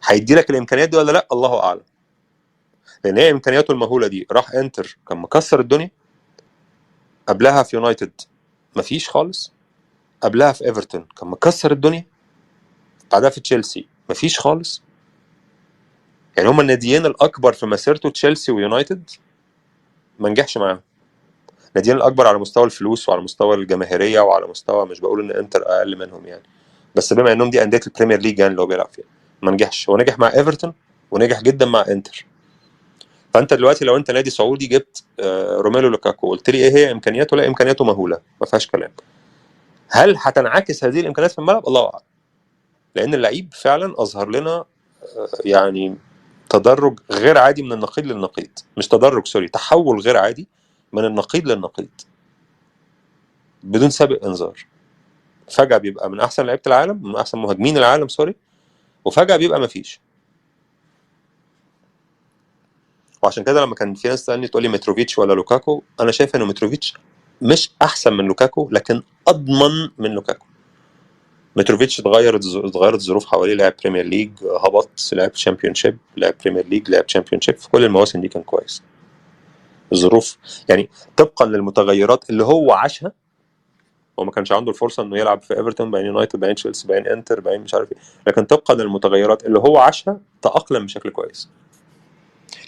هيدي لك الامكانيات دي ولا لا الله اعلم. لان هي امكانياته المهوله دي راح انتر كان مكسر الدنيا، قبلها في يونايتد مفيش خالص، قبلها في ايفرتون كان مكسر الدنيا، بعدها في تشيلسي مفيش خالص. يعني هما الناديين الاكبر في مسيرته تشيلسي ويونايتد ما نجحش معاهم. الناديين الاكبر على مستوى الفلوس وعلى مستوى الجماهيريه وعلى مستوى، مش بقول ان انتر اقل منهم يعني، بس بما انهم دي انديه البريمير ليج يعني اللي هو بيلعب فيها ما نجحش. هو نجح مع ايفرتون ونجح جدا مع انتر. فانت دلوقتي لو انت نادي سعودي جبت روميلو لوكاكو قلت لي ايه هي امكانياته، لا امكانياته مهوله ما فيهاش كلام. هل هتنعكس هذه الامكانيات في الملعب؟ الله اعلم، لان اللعيب فعلا اظهر لنا يعني تدرج غير عادي من النقيض للنقيض، مش تدرج سوري، تحول غير عادي من النقيض للنقيض بدون سابق انذار. فجأة بيبقى من احسن لعيبة العالم، من احسن مهاجمين العالم سوري، وفجأة بيبقى مفيش. وعشان كده لما كان في ناس تسالني تقول لي متروفيتش ولا لوكاكو، انا شايف ان متروفيتش مش احسن من لوكاكو لكن اضمن من لوكاكو. متروفيتش اتغيرت الظروف حواليه، لعب بريمير ليج، هبط، لعب تشامبيون شيب، لعب بريمير ليج، لعب تشامبيون شيب، في كل المواسم دي كان كويس. الظروف يعني طبقا للمتغيرات اللي هو عاشها، هو ما كانش عنده الفرصه انه يلعب في ايفرتون بعدين يونايتد بعدين تشيلسي بعدين انتر بعدين مش عارف ايه، لكن طبقا للمتغيرات اللي هو عاشها تأقلم بشكل كويس.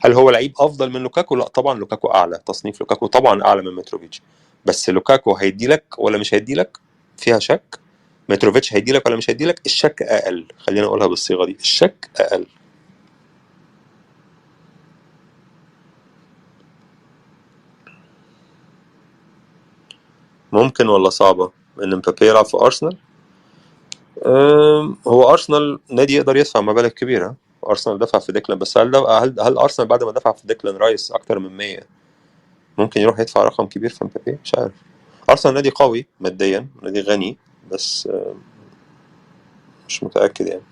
هل هو لعيب افضل من لوكاكو؟ لا طبعا لوكاكو اعلى، تصنيف لوكاكو طبعا اعلى من متروفيتش، بس لوكاكو هيدي لك ولا مش هيدي لك فيها شك. متروفيتش هيدي لك ولا مش هيدي لك، الشك اقل، خلينا اقولها بالصيغه دي، الشك اقل. ممكن ولا صعبه ان مبابي يلعب في ارسنال؟ هو ارسنال نادي يقدر يدفع مبالغ كبيره. ارسنال دفع في ديكلان، بس هل ارسنال بعد ما دفع في ديكلان رايس اكتر من 100 ممكن يروح يدفع رقم كبير في مبابي؟ مش عارف. ارسنال نادي قوي ماديا، نادي غني، بس مش متاكد يعني.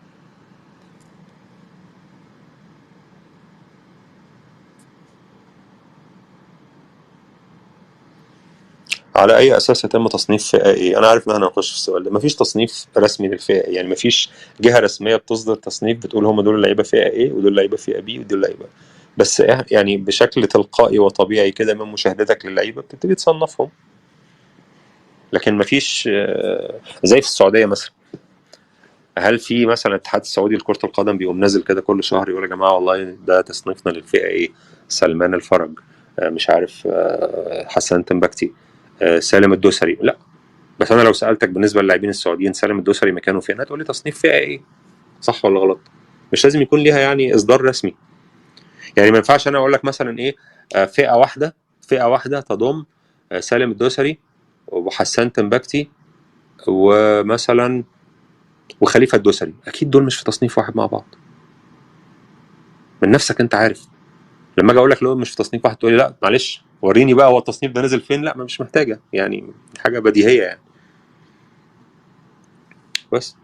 على اي اساس يتم تصنيف فئه ايه؟ انا عارف ان احنا هنخش في السؤال ده. مفيش تصنيف رسمي للفئه إيه. يعني مفيش جهه رسميه بتصدر تصنيف بتقول هم دول اللعيبه فئه ايه ودول اللعيبه فئه بي ودول اللعيبه، بس يعني بشكل تلقائي وطبيعي كده من مشاهدتك للعيبه بتبتدي تصنفهم. لكن مفيش زي في السعوديه مثلا، هل في مثلا الاتحاد السعودي لكرة القدم بيقوم نازل كده كل شهر يقول يا جماعة والله ده تصنيفنا للفئة ايه، سلمان الفرج، مش عارف، حسن تنبكتي، سالم الدوسري؟ لا. بس انا لو سالتك بالنسبه للاعبين السعوديين سالم الدوسري مكانه فين، هتقول لي تصنيف فئه ايه. صح ولا غلط؟ مش لازم يكون ليها يعني اصدار رسمي. يعني ما ينفعش انا اقول لك مثلا ايه، فئه واحده، فئه واحده تضم سالم الدوسري وحسان تنبكتي ومثلا وخليفه الدوسري، اكيد دول مش في تصنيف واحد مع بعض. من نفسك انت عارف. لما اجي اقول لك لو مش في تصنيف واحد تقول لي لا معلش وريني بقى هو التصنيف ده نزل فين. لا، ما مش محتاجه يعني، حاجه بديهيه يعني. بس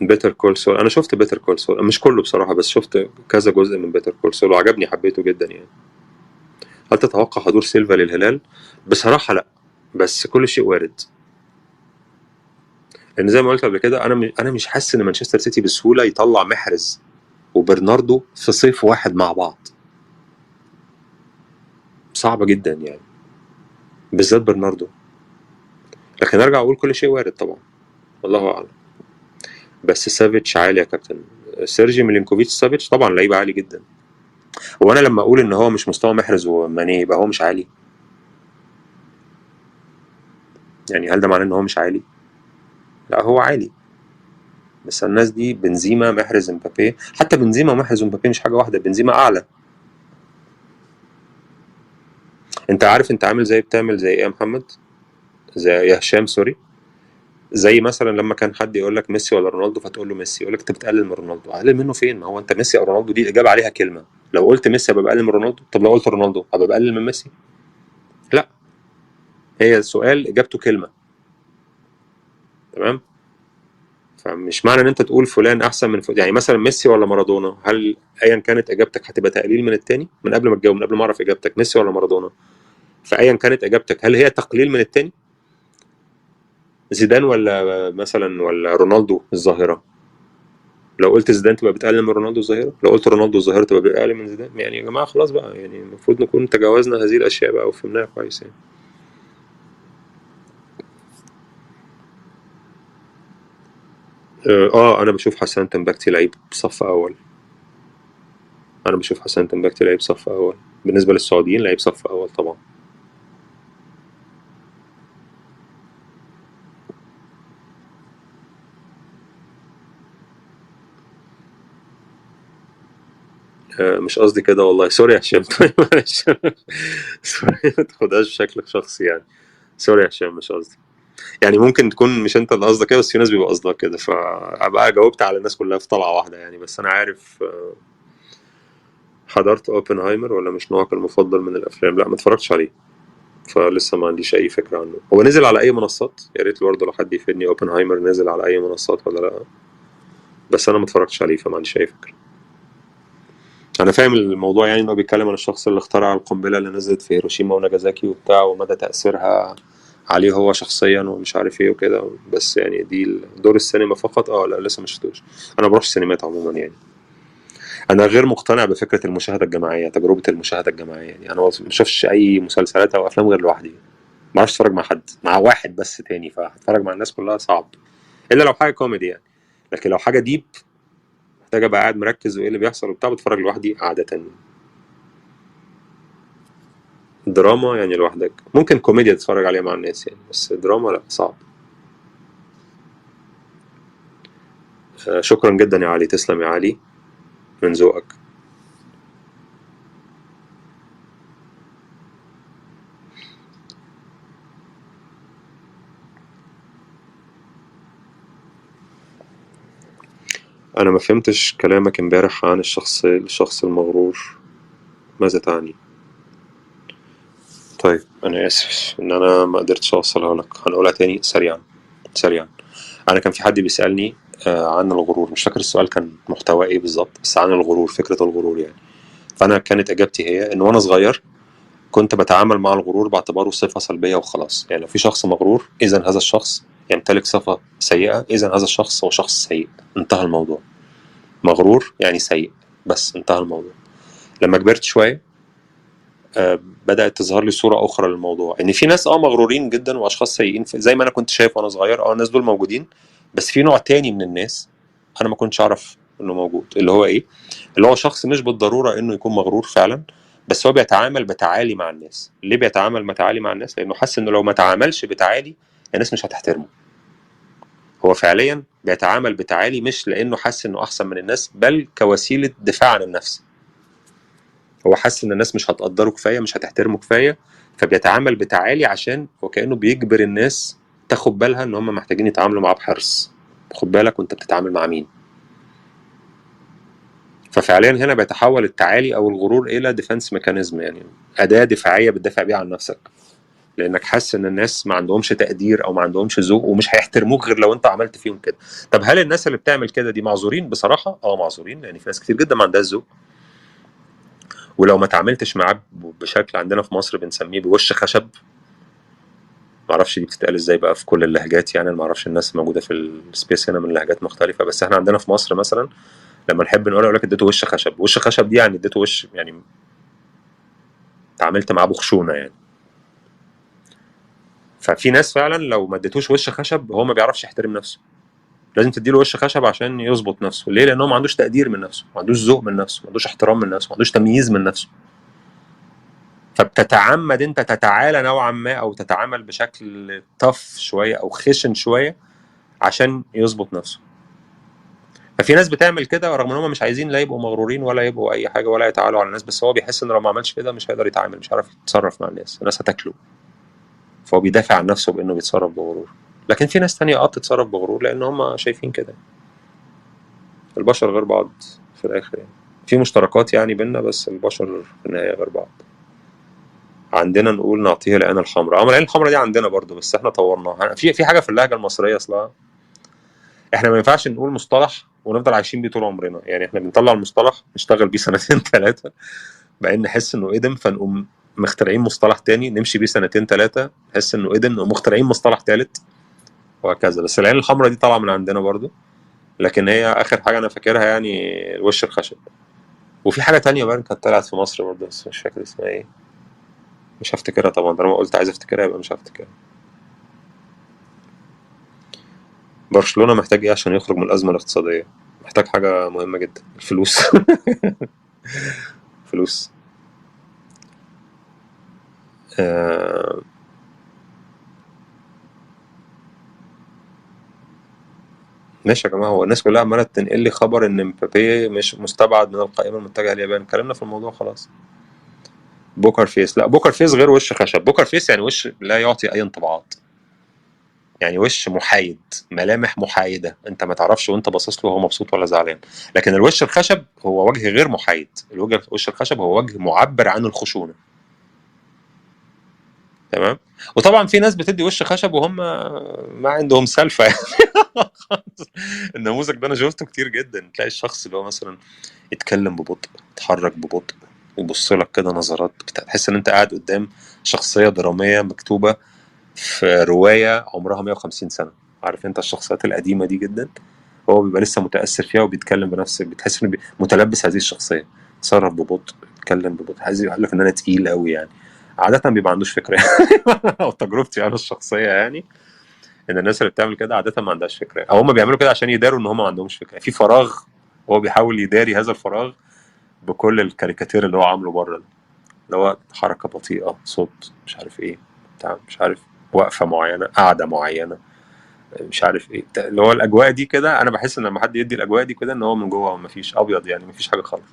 بيتر كول سول، انا شفت بيتر كول سول مش كله بصراحه، بس شفت كذا جزء من بيتر كول سول وعجبني، حبيته جدا يعني. هل تتوقع حضور سيلفا للهلال؟ بصراحه لا، بس كل شيء وارد. لان زي ما قلت قبل كده، انا مش حاسس ان مانشستر سيتي بسهوله يطلع محرز وبرناردو في صيف واحد مع بعض. صعبه جدا يعني، بالذات برناردو. لكن ارجع اقول كل شيء وارد طبعا، والله اعلم. بس سافيتش عالي يا كابتن. سيرجي ميلينكوفيتش سافيتش طبعا لعيب عالي جدا. وانا لما اقول ان هو مش مستوى محرز وماني يبقى هو مش عالي؟ يعني هل ده معناه ان هو مش عالي؟ لا هو عالي. بس الناس دي بنزيما محرز امبابي، حتى بنزيما محرز امبابي مش حاجه واحده، بنزيما اعلى. انت عارف انت عامل زي بتعمل زي ايه يا محمد، زي يا هشام سوري، زي مثلا لما كان حد يقول لك ميسي ولا رونالدو فتقول له ميسي، يقول لك انت بتقلل من رونالدو. اقلل منه فين؟ ما هو انت ميسي او رونالدو دي الاجابه عليها كلمه. لو قلت ميسي هبقى بقلل من رونالدو، طب لو قلت رونالدو هبقى بقلل من ميسي؟ لا. هي السؤال اجابته كلمه. تمام. فمش معنى ان انت تقول فلان احسن من فلان، يعني مثلا ميسي ولا مارادونا، هل ايا كانت اجابتك هتبقى تقليل من التاني؟ من قبل ما تجاوب، من قبل ما اعرف اجابتك ميسي ولا مارادونا، فايا كانت اجابتك هل هي تقليل من التاني؟ زيدان ولا مثلا ولا رونالدو الظاهره؟ لو قلت زيدان تبقى بتقلل من رونالدو الظاهره، لو قلت رونالدو الظاهره تبقى بتقلل من زيدان. يعني يا جماعه خلاص بقى، يعني المفروض نكون تجاوزنا هذه الاشياء بقى وفهمناها كويس يعني. انا بشوف حسن تنبكتي لعيب صف اول. انا بشوف حسن تنبكتي لعيب صف اول، بالنسبه للسعوديين لعيب صف اول طبعا. مش قصدي كده والله، سوري يا هشام. طيب معلش. سوري، ما تاخدهاش بشكل شخصي يعني. سوري يا هشام، مش قصدي. يعني ممكن تكون مش انت اللي قصدك كده، بس في ناس بيبقى قصدها كده، فابقى جاوبت على الناس كلها في طلعه واحده يعني. بس انا عارف. حضرت اوبنهايمر ولا مش نوعك المفضل من الافلام؟ لا ما اتفرجتش عليه، فلسه ما عنديش اي فكره عنه. هو نزل على اي منصات؟ يا ريت برضه لو حد يفيدني، اوبنهايمر نزل على اي منصات ولا لا؟ بس انا ما اتفرجتش عليه فما عنديش اي فكره. انا فاهم الموضوع، يعني انه بيتكلم عن الشخص اللي اخترع القنبله اللي نزلت في هيروشيما وناجازاكي وبتاع، ومدى تاثيرها عليه هو شخصيا ومش عارف ايه وكده. بس يعني دي دور السينما فقط. لا لسه ما شفتوش. انا بروح السينمات عموما يعني. انا غير مقتنع بفكره المشاهده الجماعيه، تجربه المشاهده الجماعيه يعني. انا ما بشوفش اي مسلسلات او افلام غير لوحدي. ما اعرفش اتفرج مع حد، مع واحد بس تاني، فهتفرج مع الناس كلها صعب. الا لو حاجه كوميدي يعني. لكن لو حاجه ديب محتاج ابقى قاعد مركز وايه اللي بيحصل وبتاع، بتفرج لوحدي عاده. دراما يعني لوحدك، ممكن كوميديا تتفرج عليها مع الناس يعني، بس دراما لا، صعب. شكرا جدا يا علي، تسلم يا علي من ذوقك. انا ما فهمتش كلامك امبارح عن الشخص المغرور، ماذا تعني؟ طيب انا اسف ان انا ما قدرتش اوصلها لك، هنقولها تاني سريعا سريعا. انا كان في حد بيسالني عن الغرور، مش فاكر السؤال كان محتواه ايه بالظبط، بس عن الغرور، فكره الغرور يعني. فانا كانت اجابتي هي ان وانا صغير كنت بتعامل مع الغرور باعتباره صفه سلبيه وخلاص. يعني لو في شخص مغرور اذا هذا الشخص يمتلك صفه سيئه، اذا هذا الشخص هو شخص سيء، انتهى الموضوع. مغرور يعني سيء، بس انتهى الموضوع. لما كبرت شويه بدأت تظهر لي صورة أخرى للموضوع، إن في ناس مغرورين جدا وأشخاص سيئين زي ما أنا كنت شايف وأنا صغير، الناس دول موجودين. بس في نوع تاني من الناس أنا ما كنتش أعرف إنه موجود، اللي هو إيه؟ اللي هو شخص مش بالضرورة إنه يكون مغرور فعلا، بس هو بيتعامل بتعالي مع الناس. ليه بيتعامل بتعالي مع الناس؟ لأنه حاسس إنه لو ما تعاملش بتعالي الناس مش هتحترمه. هو فعليا بيتعامل بتعالي مش لأنه حاسس إنه أحسن من الناس، بل كوسيلة دفاع عن النفس. هو حاسس ان الناس مش هتقدره كفايه، مش هتحترمه كفايه، فبيتعامل بتعالي عشان وكانه بيجبر الناس تاخد بالها ان هم محتاجين يتعاملوا معاه بحرص. خد بالك وانت بتتعامل مع مين. ففعليا هنا بيتحول التعالي او الغرور الى ديفense ميكانيزم، يعني اداه دفاعيه بتدافع بيها عن نفسك، لانك حاسس ان الناس ما عندهمش تقدير او ما عندهمش ذوق ومش هيحترموك غير لو انت عملت فيهم كده. طب هل الناس اللي بتعمل كده دي معذورين؟ بصراحه معذورين، لان في ناس كتير جدا ما عندهاش ذوق، ولو ما تعاملتش معاه بشكل عندنا في مصر بنسميه بوش خشب. معرفش دي بتتقال ازاي بقى في كل اللهجات، يعني انا معرفش الناس موجوده في السبيس هنا من لهجات مختلفه، بس احنا عندنا في مصر مثلا لما نحب نقول اقول لك اديته وش خشب. وش خشب دي يعني اديته وش، يعني تعاملت معاه بخشونه يعني. ففي ناس فعلا لو ما اديتوش وش خشب هو ما بيعرفش يحترم نفسه. لازم تديله وش خشب عشان يظبط نفسه. ليه؟ لانه ما عندوش تقدير من نفسه، ما عندوش ذوق من نفسه، ما عندوش احترام من نفسه، ما عندوش تمييز من نفسه. فبتتعمد انت تتعالى نوعا ما او تتعامل بشكل طف شويه او خشن شويه عشان يظبط نفسه. ففي ناس بتعمل كده رغم ان هم مش عايزين لا يبقوا مغرورين ولا يبقوا اي حاجه ولا يتعالوا على الناس، بس هو بيحس ان لو ما عملش كده مش هيقدر يتعامل، مش هيعرف يتصرف مع الناس هتاكله. فهو بيدافع عن نفسه بانه بيتصرف بغرور. لكن في ناس تانية بتتصرف بغرور لان هم شايفين كده. البشر غير بعض في الاخر يعني. في مشتركات يعني بينا، بس البشر في النهايه غير بعض. عندنا نقول نعطيه العين الحمراء. العين الحمراء دي عندنا برضو بس احنا طورناها. في حاجه في اللهجه المصريه اصلا احنا ما ينفعش نقول مصطلح ونفضل عايشين بيه طول عمرنا. يعني احنا بنطلع المصطلح نشتغل بيه سنتين ثلاثه بعدين نحس انه ادم، فنقوم مخترعين مصطلح تاني نمشي بيه سنتين ثلاثه نحس انه ادم، نقوم مخترعين مصطلح ثالث، وهكذا. بس العين الحمراء دي طالعه من عندنا برضو، لكن هي اخر حاجه انا فاكرها يعني الوش الخشب. وفي حاجه تانية بقى كانت طلعت في مصر برضو بس مش فاكر اسمها ايه. مش هفتكرها طبعا، طالما قلت عايز افتكرها يبقى مش هفتكرها. برشلونه محتاج ايه عشان يخرج من الازمه الاقتصاديه؟ محتاج حاجه مهمه جدا، الفلوس. فلوس. آه ماشي يا جماعه، هو الناس كلها عماله تنقل لي خبر ان مبابي مش مستبعد من القائمه المتجهه لليابان. اتكلمنا في الموضوع خلاص. بوكر فيس، لا بوكر فيس غير وش خشب. بوكر فيس يعني وش لا يعطي اي انطباعات، يعني وش محايد، ملامح محايده، انت ما تعرفش وانت باصص له هو مبسوط ولا زعلان. لكن الوش الخشب هو وجه غير محايد. وش الخشب هو وجه معبر عن الخشونه. تمام. وطبعا في ناس بتدي وش خشب وهم ما عندهم سالفه يعني. النموذج ده انا شفته كتير جدا. تلاقي الشخص اللي هو مثلا يتكلم ببطء، يتحرك ببطء، يبص لك كده نظرات تحس ان انت قاعد قدام شخصيه دراميه مكتوبه في روايه عمرها 150 سنه. عارف انت الشخصيات القديمه دي جدا، هو بيبقى لسه متاثر فيها وبيتكلم بنفس، بتحس انه متلبس هذه الشخصيه. يتصرف ببطء، يتكلم ببطء، عايز يقول لك ان انا تقيل قوي يعني. عاده بيبقى عندوش فكره يعني. او تجربتي انا الشخصيه يعني ان الناس اللي بتعمل كده عاده ما عندهاش فكره، او هم بيعملوا كده عشان يداروا ان هم ما عندهمش فكره في فراغ. هو بيحاول يداري هذا الفراغ بكل الكاريكاتير اللي هو عامله بره ده، اللي هو حركه بطيئه، صوت مش عارف ايه بتاع، مش عارف وقفه معينه، قعده معينه، مش عارف ايه اللي هو الاجواء دي كده. انا بحس ان لما حد يدي الاجواء دي كده ان هو من جوه ما فيش ابيض، يعني ما فيش حاجه خالص.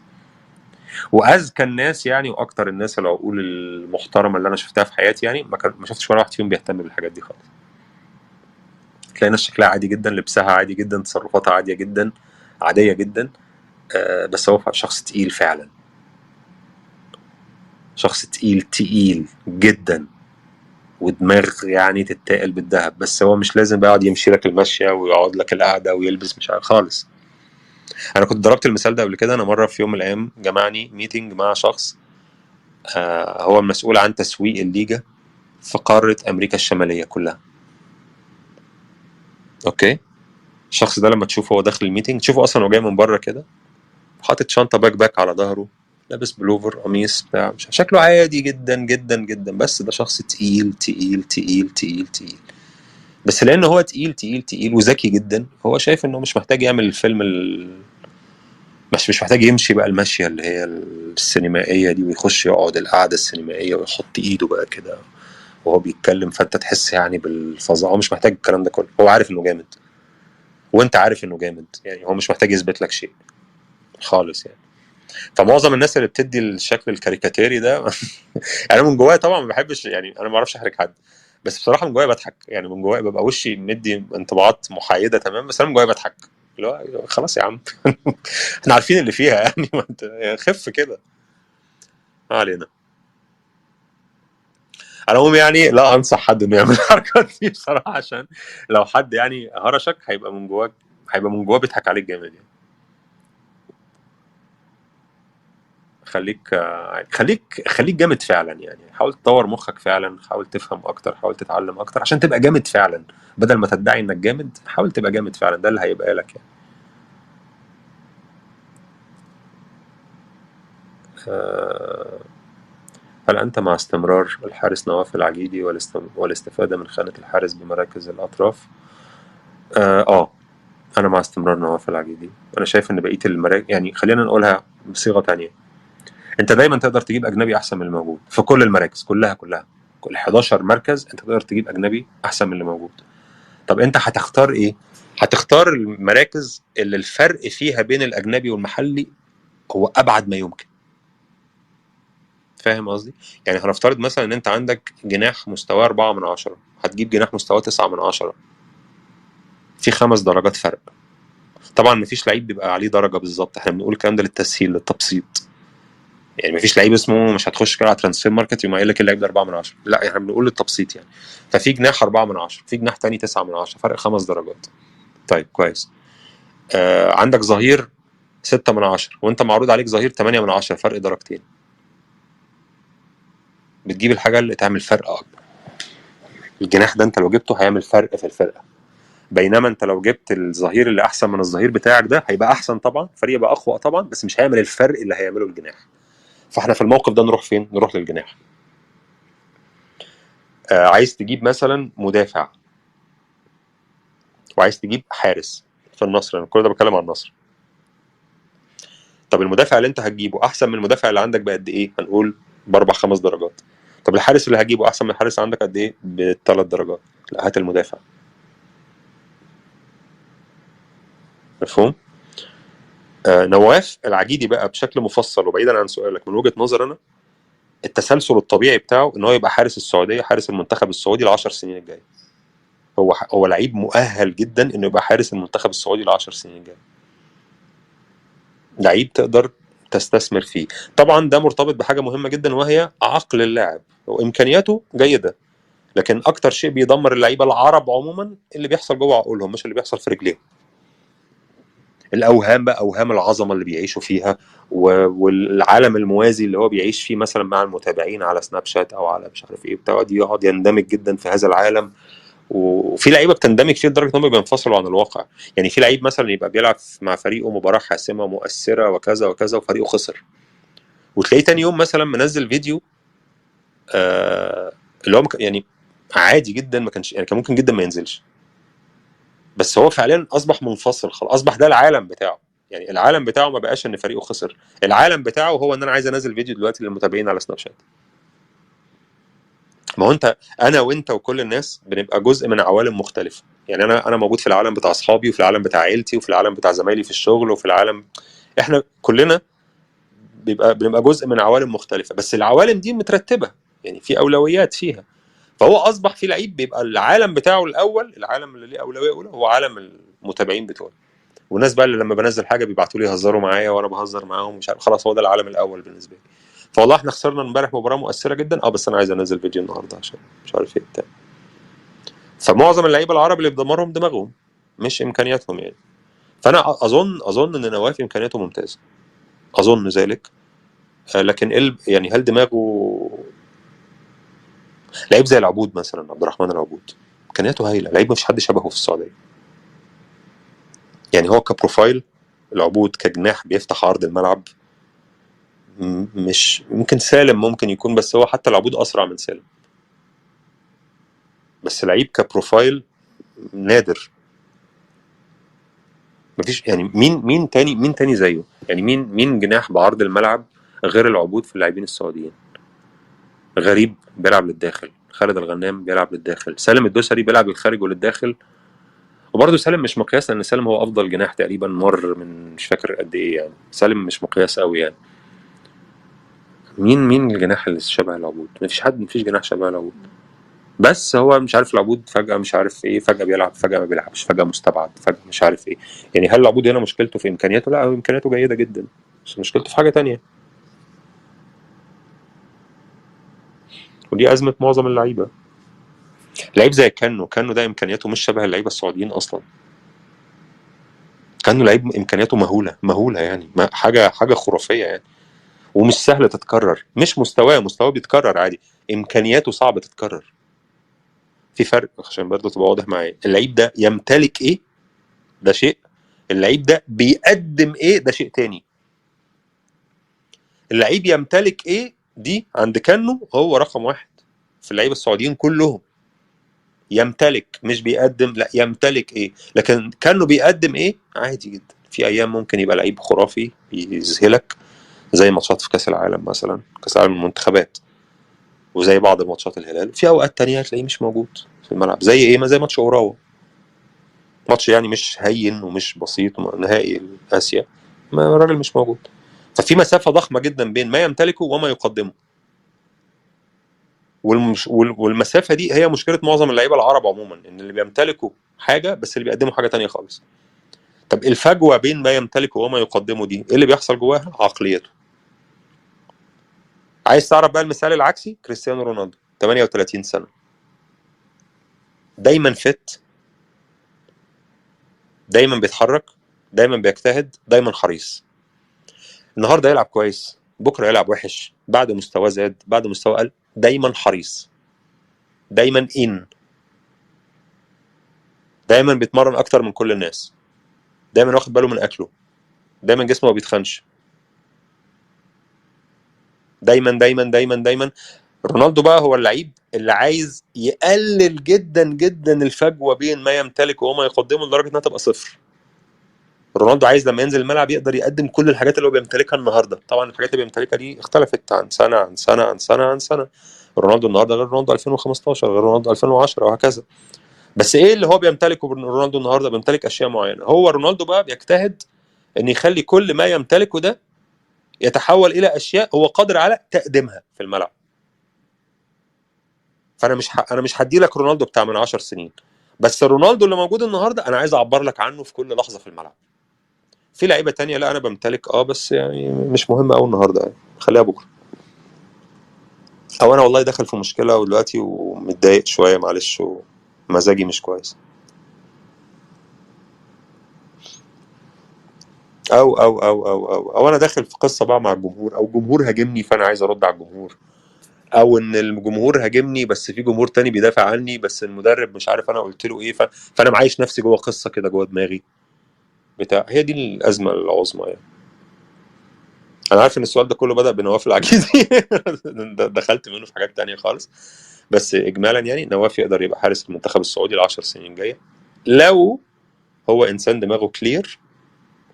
واذكى الناس يعني واكتر الناس العقول المحترمه اللي انا شفتها في حياتي يعني ما شفتش ولا واحد فيهم بيهتم بالحاجات دي خالص. تلاقي ناس شكلها عادي جدا، لبسها عادي جدا، تصرفاتها عاديه جدا، عاديه جدا، بس هو شخص تقيل فعلا، شخص تقيل تقيل جدا، ودماغ يعني تتاكل بالذهب. بس هو مش لازم بقى يقعد يمشي لك المشيه ويقعد لك القعده ويلبس مش عارف خالص. انا كنت ضربت المثال ده قبل كده. انا مره في يوم من الايام جمعني ميتنج مع شخص هو المسؤول عن تسويق الليجا في قاره امريكا الشماليه كلها. اوكي، الشخص ده لما تشوفه هو داخل الميتنج تشوفه اصلا هو جاي من بره كده، حاطط شنطه باك على ظهره، لابس بلوفر قميص بتاع، مش شكله عادي جدا جدا جدا، بس ده شخص تقيل تقيل تقيل تقيل تقيل. بس لان هو تقيل تقيل تقيل وذكي جدا، هو شايف انه مش محتاج يعمل الفيلم مش محتاج يمشي بقى المشيه اللي هي السينمائيه دي، ويخش يقعد القعده السينمائيه ويحط ايده بقى كده وهو بيتكلم، فانت تحس يعني بالفظاعه. هو مش محتاج الكلام ده كله، هو عارف انه جامد وانت عارف انه جامد، يعني هو مش محتاج يثبت لك شيء خالص يعني. فمعظم الناس اللي بتدي الشكل الكاريكاتيري ده انا من جوايا طبعا ما بحبش، يعني انا ما اعرفش احرج حد، بس بصراحه من جوايا بضحك، يعني من جوايا ببقى وشي مدي انطباعات محايده تمام، بس انا من جوايا بضحك، اللي هو خلاص يا عم احنا عارفين اللي فيها يعني ما انت خف كده. ما علينا. على العموم يعني لا انصح حد انه يعمل الحركات دي بصراحه، عشان لو حد يعني هرشك هيبقى من جواك، هيبقى من جواه بيضحك عليك جامد يعني. خليك خليك جامد فعلا يعني. حاول تطور مخك فعلا، حاول تفهم اكتر، حاول تتعلم اكتر عشان تبقى جامد فعلا. بدل ما تدعي انك جامد، حاول تبقى جامد فعلا، ده اللي هيبقى لك يعني. آه، هل انت مع استمرار الحارس نواف العجيدي والاستفادة من خانة الحارس بمراكز الاطراف؟ انا مع استمرار نواف العجيدي. انا شايف ان بقية المراكز، يعني خلينا نقولها بصيغة تانية، انت دايما تقدر تجيب اجنبي احسن من الموجود في كل المراكز كلها. كل 11 مركز انت تقدر تجيب اجنبي احسن من اللي موجود. طب انت هتختار ايه؟ هتختار المراكز اللي الفرق فيها بين الاجنبي والمحلي هو ابعد ما يمكن. فاهم قصدي؟ يعني هنفترض مثلا ان انت عندك جناح مستواه 4/10، هتجيب جناح مستواه 9/10، في 5 درجات فرق. طبعا مفيش لعيب بيبقى عليه درجه بالظبط، احنا بنقول الكلام ده للتسهيل للتبسيط. يعني مفيش لعيب اسمه مش هتخش كده على ترانسفير ماركت يقوم قايل لك اللعيب ده 4/10، لا احنا بنقول للتبسيط يعني. ففي جناح 4/10، في جناح تاني 9/10، فرق 5 درجات. طيب كويس. عندك ظهير 6/10 وانت معروض عليك ظهير 8/10، فرق درجتين. بتجيب الحاجه اللي تعمل فرق اكبر. الجناح ده انت لو جبته هيعمل فرق في الفرقه، بينما انت لو جبت الظهير اللي احسن من الظهير بتاعك ده هيبقى احسن طبعا، فريق يبقى اقوى طبعا، بس مش هيعمل الفرق اللي هيعمله الجناح. فاحنا في الموقف ده نروح فين؟ نروح للجناح. عايز تجيب مثلا مدافع وعايز تجيب حارس في النصر، انا كل ده بتكلم عن النصر. طب المدافع اللي انت هتجيبه احسن من المدافع اللي عندك بقد ايه؟ هنقول ب4 5 درجات. طب الحارس اللي هتجيبه احسن من الحارس اللي عندك قد ايه؟ ب3 درجات. لا هات المدافع. مفهوم؟ نواف العجيدي بقى بشكل مفصل وبعيدا عن سؤالك، من وجهة نظر انا التسلسل الطبيعي بتاعه ان هو يبقى حارس السعوديه، حارس المنتخب السعودي ل10 سنين الجايه. هو لعيب مؤهل جدا انه يبقى حارس المنتخب السعودي ل10 سنين الجايه. لعيب تقدر تستثمر فيه. طبعا ده مرتبط بحاجه مهمه جدا وهي عقل اللاعب وامكانياته جيده، لكن اكتر شيء بيدمر اللعيبه العرب عموما اللي بيحصل جوه عقولهم مش اللي بيحصل في رجليهم. الاوهام بقى، اوهام العظمه اللي بيعيشوا فيها والعالم الموازي اللي هو بيعيش فيه مثلا مع المتابعين على سناب شات او على مش عارف ايه بتاع، يقعد يندمج جدا في هذا العالم. وفي لعيبه بتندمج فيه لدرجه ان هم بينفصلوا عن الواقع. يعني في لعيب مثلا يبقى بيلعب مع فريقه مباراه حاسمه مؤثره وكذا وكذا وفريقه خسر، وتلاقيه تاني يوم مثلا منزل فيديو اللي هو يعني عادي جدا، ما كانش يعني كان ممكن جدا ما ينزلش، بس هو فعليا اصبح منفصل خلاص، اصبح ده العالم بتاعه. يعني العالم بتاعه ما بقاش ان فريقه خسر، العالم بتاعه هو ان انا عايز انزل فيديو دلوقتي للمتابعين على سناب شات. ما هو انت، انا وانت وكل الناس بنبقى جزء من عوالم مختلفه. يعني انا موجود في العالم بتاع اصحابي، وفي العالم بتاع عيلتي، وفي العالم بتاع زمايلي في الشغل، وفي العالم، احنا كلنا بنبقى جزء من عوالم مختلفه، بس العوالم دي مترتبه، يعني في اولويات فيها. فهو اصبح في لعيب بيبقى العالم بتاعه الاول، العالم اللي ليه اولويه اولى هو عالم المتابعين بتوعه، والناس بقى اللي لما بنزل حاجه بيبعتوا لي يهزروا معايا وانا بهزر معاهم، مش عارف، خلاص هو ده العالم الاول بالنسبه لي. فوالله احنا خسرنا امبارح مباراه مؤثره جدا، بس انا عايز انزل فيديو النهارده عشان مش عارف ايه بتاع. فمعظم اللعيبه العرب اللي بدمرهم دماغهم مش امكانياتهم يعني. فانا اظن ان نواف امكانياته ممتازه، اظن ذلك. لكن يعني هل دماغه، لعيب زي العبود مثلا، عبد الرحمن العبود، امكانياته هايله، لعيب مفيش حد شبهه في السعوديه. يعني هو كبروفايل، العبود كجناح بيفتح عرض الملعب، مش ممكن سالم ممكن يكون، بس هو حتى العبود اسرع من سالم. بس لعيب كبروفايل نادر، مفيش يعني. مين تاني زيه؟ يعني مين جناح بعرض الملعب غير العبود في اللاعبين السعوديين؟ غريب بيلعب للداخل، خالد الغنام بيلعب للداخل، سالم الدوسري بيلعب للخارج وللداخل. وبرضه سالم مش مقياس، لان سالم هو افضل جناح تقريبا مر من مش فاكر قد ايه يعني، سالم مش مقياس قوي يعني. مين الجناح اللي شبه العبود؟ مفيش حد، مفيش جناح شبه العبود. بس هو مش عارف العبود فجأة مش عارف ايه، فجأة بيلعب، فجأة ما بيلعبش، فجأة مستبعد، فجأة مش عارف ايه. يعني هل العبود هنا مشكلته في امكانياته؟ لا، هو امكانياته جيدة جدا، بس مشكلته في حاجة تانية. ودي أزمة معظم اللعيبة. لعيب زي كانو ده امكانياته مش شبه اللعيبة السعوديين اصلا. كانو لعيب امكانياته مهولة يعني، حاجة خرافية يعني. ومش سهلة تتكرر، مش مستواه بيتكرر عادي، امكانياته صعبة تتكرر. في فرق عشان برضه تبقى واضح معايا، اللعيب ده يمتلك ايه ده شيء، اللعيب ده بيقدم ايه ده شيء تاني. اللعيب يمتلك ايه دي عند كانو هو رقم واحد في اللعيبه السعوديين كلهم. يمتلك مش بيقدم، لا يمتلك ايه. لكن كانو بيقدم ايه عادي جدا. في ايام ممكن يبقى لعيب خرافي يذهلك، زي ماتشات في كاس العالم مثلا، كاس العالم المنتخبات، وزي بعض ماتشات الهلال. في اوقات تانية هتلاقيه مش موجود في الملعب، زي ايه؟ ما زي ماتش اوراوا، ماتش يعني مش هين ومش بسيط، نهائي اسيا، ما الراجل مش موجود. ففي مسافه ضخمه جدا بين ما يمتلكه وما يقدمه. والمسافه دي هي مشكله معظم اللعيبه العرب عموما، ان اللي بيمتلكوا حاجه بس اللي بيقدموا حاجه تانية خالص. طب الفجوه بين ما يمتلكه وما يقدمه دي ايه اللي بيحصل جواها؟ عقليته. عايز تعرف بقى المثال العكسي؟ كريستيانو رونالدو 38 سنه، دايما فت، دايما بيتحرك، دايما بيجتهد، دايما حريص. النهارده يلعب كويس، بكره يلعب وحش، بعد مستواه زاد، بعد مستواه قل، دايما حريص، دايما دايما بيتمرن اكتر من كل الناس، دايما واخد باله من اكله، دايما جسمه ما بيتخنش، دايما دايما دايما دايما. رونالدو بقى هو اللعيب اللي عايز يقلل جدا جدا الفجوه بين ما يمتلكه وما يقدمه لدرجه انها تبقى صفر. رونالدو عايز لما ينزل الملعب يقدر يقدم كل الحاجات اللي هو بيمتلكها النهارده. طبعا الحاجات اللي بيمتلكها دي اختلفت عن سنه عن سنه عن سنه عن سنه. رونالدو النهارده غير رونالدو 2015 غير رونالدو 2010 وهكذا. بس ايه اللي هو بيمتلكه رونالدو النهارده؟ بيمتلك اشياء معينه. هو رونالدو بقى بيجتهد ان يخلي كل ما يمتلكه ده يتحول الى اشياء هو قادر على تقديمها في الملعب. فانا مش هدي لك رونالدو بتاع من 10 سنين، بس رونالدو اللي موجود النهارده انا عايز اعبر لك عنه في كل لحظه في الملعب. في لعيبه تانية لا انا بمتلك بس يعني مش مهم قوي النهارده، يعني خليها بكره. او انا والله داخل في مشكله ودلوقتي ومتضايق شويه معلش ومزاجي مش كويس. او انا داخل في قصه بقى مع الجمهور، او الجمهور هاجمني فانا عايز ارد على الجمهور، او ان الجمهور هاجمني بس في جمهور تاني بيدافع عني، بس المدرب مش عارف انا قلت له ايه، فانا معايش نفسي جوه قصه كده جوه دماغي بتاع. هي دي الازمه العظمى يعني. انا عارف ان السؤال ده كله بدأ بنواف العكيزي دخلت منه في حاجات تانية خالص. بس اجمالا يعني نواف يقدر يبقى حارس المنتخب السعودي ل10 سنين جايه، لو هو انسان دماغه كلير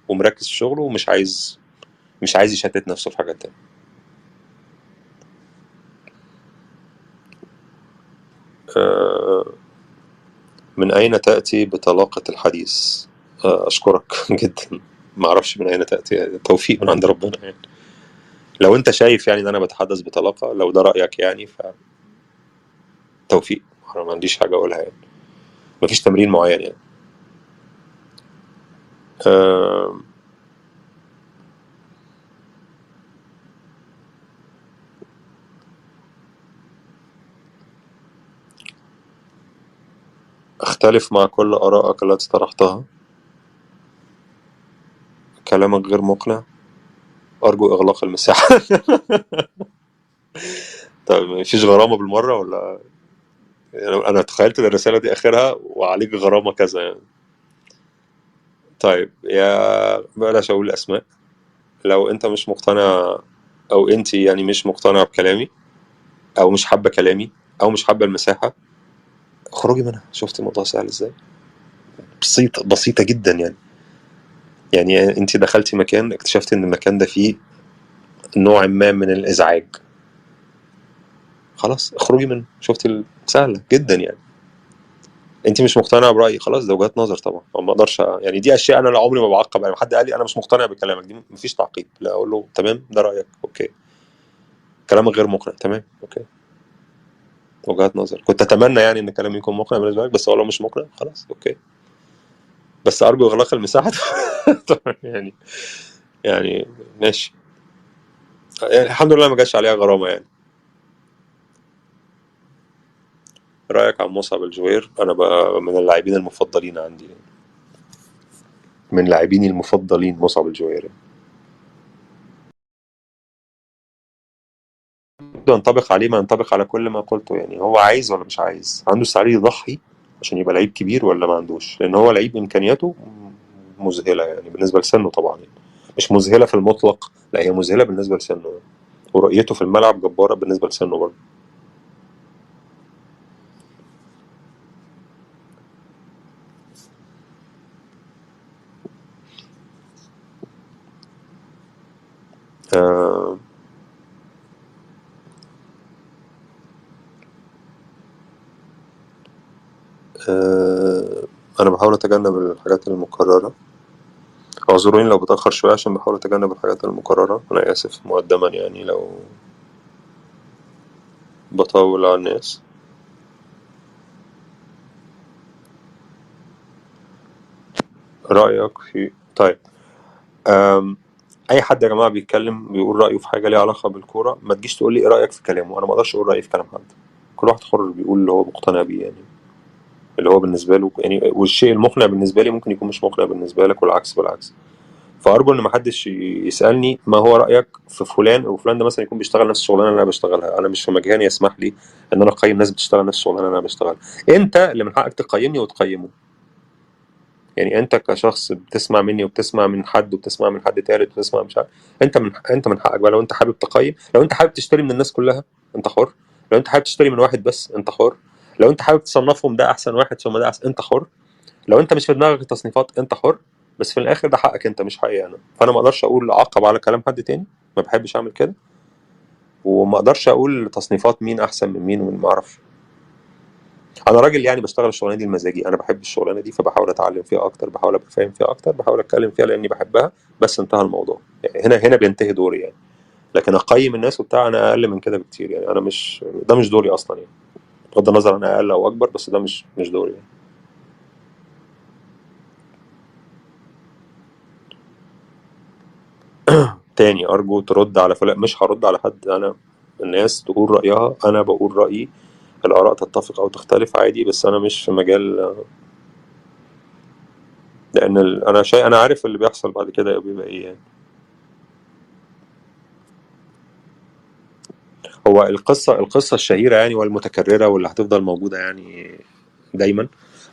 ومركز في شغله ومش عايز مش عايز يشتت نفسه في حاجات تانية. من أين تأتي بطلاقة الحديث؟ أشكرك جدا. ما أعرفش من أين تأتي، توفيق من عند ربنا يعني. لو أنت شايف يعني إن أنا بتحدث بطلاقة، لو ده رأيك يعني فتوفيق، أنا ما عنديش حاجة أقولها يعني، مفيش تمرين معين يعني. آه، أختلف مع كل آرائك التي طرحتها، كلامك غير مقنع، أرجو إغلاق المساحة. طيب مفيش غرامة بالمرة ولا؟ يعني أنا تخيلت إن الرسالة دي آخرها وعليك غرامة كذا يعني. طيب يا بلاش أقول أسماء، لو أنت مش مقتنع أو أنت يعني مش مقتنع بكلامي أو مش حابة كلامي أو مش حابة المساحة، اخرجي منها. شفت الموضوع سهل إزاي؟ بسيطة بسيطة جدا يعني. يعني أنت دخلتي مكان اكتشفتي إن المكان ده فيه نوع ما من الإزعاج، خلاص اخرجي منه. شفتي سهلة جدا يعني. انت مش مقتنعه برايي، خلاص ده وجهات نظر طبعا، ما اقدرش يعني. دي اشياء انا لا عمري ما بعقب يعني. حد قال لي انا مش مقتنع بكلامك، دي مفيش تعقيب، لا اقول له تمام ده رايك اوكي، كلامك غير مقنع تمام اوكي، وجهات نظر. كنت اتمنى يعني ان كلامي يكون مقنع بالنسبه لك، بس هو لو مش مقنع خلاص اوكي، بس ارجو اغلاق المساحه. يعني يعني ماشي يعني، الحمد لله ما جاش عليها غرامه يعني. رايك عن مصعب الجوير؟ انا بقى من اللاعبين المفضلين عندي يعني. من لاعبيني المفضلين مصعب الجوير يعني. ينطبق عليه ما ينطبق على كل ما قلته يعني. هو عايز ولا مش عايز؟ عنده استعداد يضحي عشان يبقى لعيب كبير ولا ما عندوش؟ لان هو لعيب امكانياته مذهله يعني بالنسبه لسنه طبعا يعني. مش مذهله في المطلق، لا هي مذهله بالنسبه لسنه يعني. ورؤيته في الملعب جباره بالنسبه لسنه برضه. آه آه انا بحاول اتجنب الحاجات المكرره، اعذروني لو بتاخر شويه عشان بحاول اتجنب الحاجات المكرره، انا اسف مقدما يعني لو بطول على الناس. رايك في طيب، اي حد يا جماعه بيتكلم بيقول رايه في حاجه ليها علاقه بالكوره، ما تجيش تقول لي ايه رايك في كلامه. انا ما اقدرش اقول رايي في كلام حد، كل واحد حر بيقول اللي هو مقتنع بيه يعني، اللي هو بالنسبه له يعني. والشيء المقنع بالنسبه لي ممكن يكون مش مقنع بالنسبه لك، والعكس بالعكس. فارجو ان ما حدش يسالني ما هو رايك في فلان، وفلان ده مثلا يكون بيشتغل نفس الشغلانه اللي انا بشتغلها. انا مش في مكاني يسمح لي ان انا اقيم ناس بتشتغل نفس الشغلانه اللي انا بشتغلها. انت اللي من حقك تقيمني وتقيمه يعني. انت كشخص بتسمع مني وبتسمع من حد وبتسمع من حد تالت وبتسمع مش عارف، انت من حقك بقى. لو انت حابب تقيم، لو انت حابب تشتري من الناس كلها انت حر، لو انت حابب تشتري من واحد بس انت حر، لو انت حابب تصنفهم ده احسن واحد ثم ده احسن انت حر، لو انت مش في دماغك التصنيفات انت حر. بس في الاخر ده حقك انت مش حقي انا. فانا ما اقدرش اقول اعقب على كلام حد تاني، ما بحبش اعمل كده. وما اقدرش اقول تصنيفات مين احسن من مين ومن ما اعرفش. انا راجل يعني بشتغل الشغلانه دي المزاجي، انا بحب الشغلانه دي فبحاول اتعلم فيها اكتر، بحاول ابقى فاهم فيها اكتر، بحاول اتكلم فيها لاني بحبها. بس انتهى الموضوع يعني، هنا بينتهي دوري يعني. لكن اقيم الناس وبتاع انا اقل من كده بكتير يعني. انا مش ده مش دوري اصلا يعني، بغض النظر انا اقل او اكبر، بس ده مش دوري يعني. تاني ارجو ترد على فلان، مش هرد على حد. انا الناس تقول رايها، انا بقول رايي. الاراء تتفق او تختلف عادي، بس انا مش في مجال. لان انا شيء انا عارف اللي بيحصل بعد كده بيبقى ايه يعني. هو القصة الشهيرة يعني والمتكررة واللي هتفضل موجودة يعني دايما،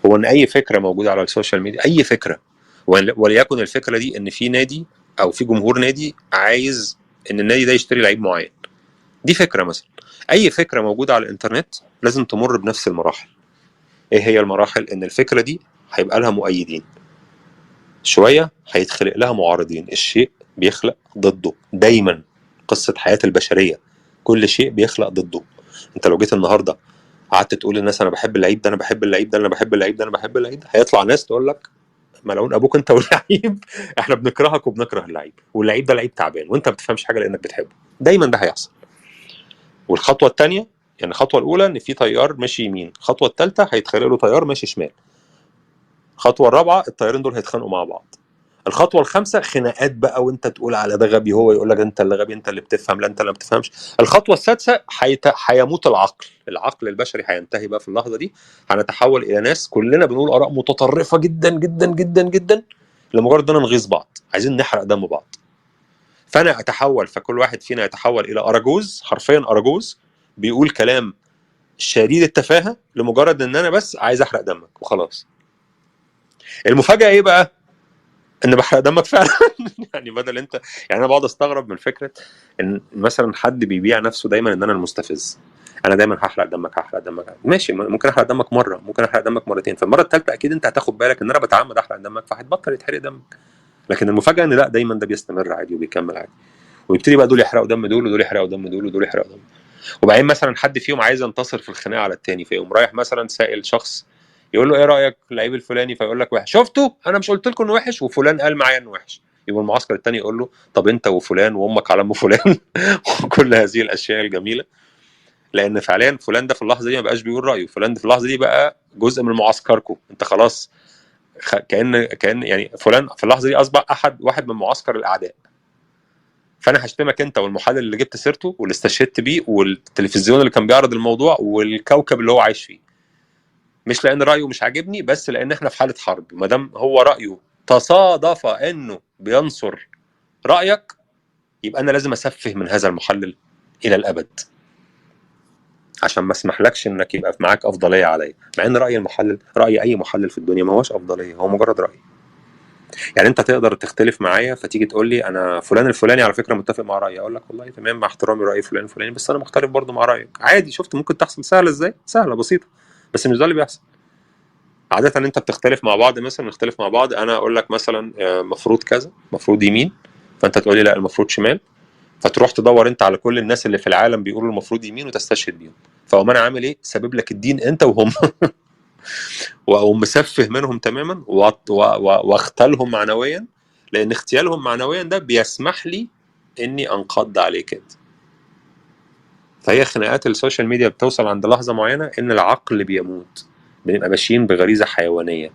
هو ان اي فكرة موجودة على السوشيال ميديا، اي فكرة، وليكن الفكرة دي ان في نادي او في جمهور نادي عايز ان النادي ده يشتري لعيب معين، دي فكرة مثلا. اي فكرة موجودة على الانترنت لازم تمر بنفس المراحل. ايه هي المراحل؟ ان الفكرة دي هيبقى لها مؤيدين، شويه هيتخلق لها معارضين. الشيء بيخلق ضده دايما، قصه حياه البشريه كل شيء بيخلق ضده. انت لو جيت النهارده قعدت تقول للناس انا بحب اللعيب ده، انا بحب اللعيب ده، انا بحب اللعيب ده، انا بحب اللعيب ده، هيطلع ناس تقول لك ملعون ابوك انت واللعيب احنا بنكرهك وبنكره اللعيب، واللعيب ده لعيب تعبان وانت ما بتفهمش حاجه لانك بتحبه. دايما ده هيحصل. والخطوه الثانيه، يعني الخطوه الاولى ان في تيار ماشي يمين، الخطوه الثالثه هيتخلق له تيار ماشي شمال، الخطوه الرابعه التيارين دول هيتخانقوا مع بعض، الخطوه الخامسه خناقات بقى، وانت تقول على ده غبي، هو يقول لك انت اللي غبي، انت اللي بتفهم، لا انت اللي ما بتفهمش. الخطوه السادسه هيموت العقل البشري هينتهي بقى في اللحظه دي. هنتحول الى ناس كلنا بنقول اراء متطرفه جدا جدا جدا جدا لمجرد اننا نغيظ بعض، عايزين نحرق دم بعض. فانا اتحول، فكل واحد فينا يتحول الى اراجوز، حرفيا اراجوز بيقول كلام شديد التفاهه لمجرد ان انا بس عايز احرق دمك وخلاص. المفاجاه ايه بقى؟ ان بحرق دمك فعلا يعني بدل انت، يعني انا بقعد استغرب من فكره ان مثلا حد بيبيع نفسه دايما ان انا المستفز، انا دايما هحرق دمك هحرق دمك، ماشي، ممكن احرق دمك مره، ممكن احرق دمك مرتين، فالمره الثالثه اكيد انت هتاخد بالك ان انا بتعمد احرق دمك فهتبطل يتحرق دمك. لكن المفاجاه ان لا، دايما ده بيستمر عادي وبيكمل عادي، ويبتدي بقى دول يحرقوا دم دول، ودول يحرقوا دم دول، ودول يحرقوا دم. وبعدين مثلا حد فيهم عايز ينتصر في الخناقه على التاني، فيقوم رايح مثلا سائل شخص يقول له ايه رايك في اللعيب الفلاني، فيقول لك وحش، شفتوا انا مش قلت لكم انه وحش وفلان قال معايا انه وحش. يبقى المعسكر الثاني يقول له طب انت وفلان وامك على ام فلان وكل هذه الاشياء الجميله، لان فعليا فلان ده في اللحظه دي ما بقاش بيقول رايه، فلان ده في اللحظه دي بقى جزء من معسكركم انت خلاص. كان يعني فلان في اللحظه دي اصبح واحد من معسكر الاعداء. فانا هشتمك انت والمحلل اللي جبت سيرته واللي استشهدت بيه والتلفزيون اللي كان بيعرض الموضوع والكوكب اللي هو عايش فيه، مش لان رايه مش عاجبني، بس لان احنا في حاله حرب. ما دام هو رايه تصادف انه بينصر رايك، يبقى انا لازم اسفه من هذا المحلل الى الابد عشان ما اسمحلكش انك يبقى معاك افضليه عليا، مع ان راي المحلل، راي اي محلل في الدنيا ما هوش افضليه، هو مجرد راي. يعني انت تقدر تختلف معايا فتيجي تقول لي انا فلان الفلاني على فكره متفق مع رايي، اقول لك والله تمام مع احترامي راي فلان الفلاني، بس انا مختلف برضه مع رايك، عادي. شفت ممكن تحصل سهله ازاي؟ سهله بسيطه، بس مش ده اللي بيحصل. عاده انت بتختلف مع بعض، مثلا نختلف مع بعض، انا اقول لك مثلا مفروض كذا، مفروض يمين، فانت تقول لي لا المفروض شمال، فتروح تدور انت على كل الناس اللي في العالم بيقولوا المفروض يمين وتستشهد بيهم، فاقوم انا عامل ايه؟ سبب لك الدين انت وهم واقوم مسفه منهم تماما واختلهم معنويا، لان اغتيالهم معنويا ده بيسمح لي اني انقض عليك انت. فهي خناقات السوشيال ميديا بتوصل عند لحظه معينه ان العقل بيموت، بنبقى ماشيين بغريزه حيوانيه،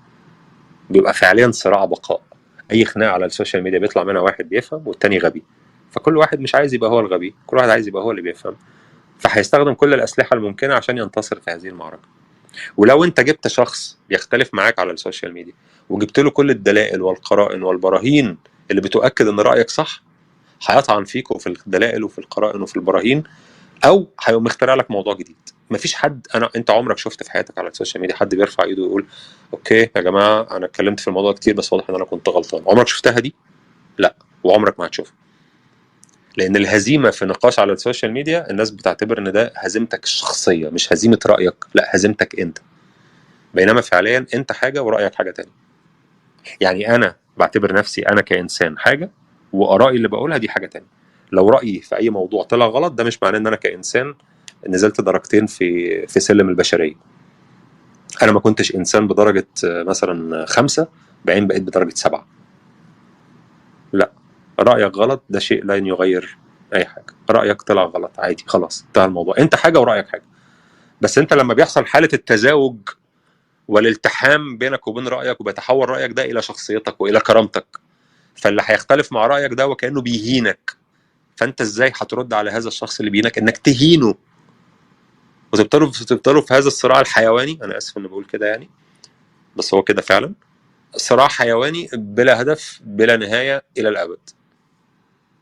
بيبقى فعليا صراع بقاء. اي خناقه على السوشيال ميديا بيطلع منها واحد بيفهم والتاني غبي، فكل واحد مش عايز يبقى هو الغبي، كل واحد عايز يبقى هو اللي بيفهم، فهيستخدم كل الاسلحه الممكنه عشان ينتصر في هذه المعركه. ولو انت جبت شخص بيختلف معاك على السوشيال ميديا وجبت له كل الدلائل والقرائن والبراهين اللي بتؤكد ان رايك صح، هيطعن فيك وفي الدلائل وفي القرائن وفي البراهين، او هيقوم مخترع لك موضوع جديد. مفيش حد، انت عمرك شفت في حياتك على السوشيال ميديا حد بيرفع ايده ويقول اوكي يا جماعه انا اتكلمت في الموضوع كتير بس واضح ان انا كنت غلطان؟ عمرك شفتها دي؟ لا، وعمرك ما هتشوفها. لان الهزيمه في نقاش على السوشيال ميديا الناس بتعتبر ان ده هزيمتك الشخصيه، مش هزيمه رايك، لا هزيمتك انت، بينما فعليا انت حاجه ورايك حاجه تانية. يعني انا بعتبر نفسي انا كانسان حاجه، وارائي اللي بقولها دي حاجه تانية. لو رايي في اي موضوع طلع غلط ده مش معناه ان انا كانسان نزلت درجتين في سلم البشريه. انا ما كنتش انسان بدرجه مثلا 5 بعدين بقيت بدرجه 7. لا، رايك غلط ده شيء لا يغير اي حاجه، رايك طلع غلط عادي خلاص انتهى الموضوع، انت حاجه ورايك حاجه. بس انت لما بيحصل حاله التزاوج والالتحام بينك وبين رايك وبيتحول رايك ده الى شخصيتك والى كرامتك، فاللي هيختلف مع رايك ده وكانه بيهينك، فانت ازاي هترد على هذا الشخص اللي بيهينك انك تهينه وتبتلوا في هذا الصراع الحيواني؟ انا اسف اني بقول كده يعني، بس هو كده فعلا صراع حيواني بلا هدف بلا نهايه الى الابد.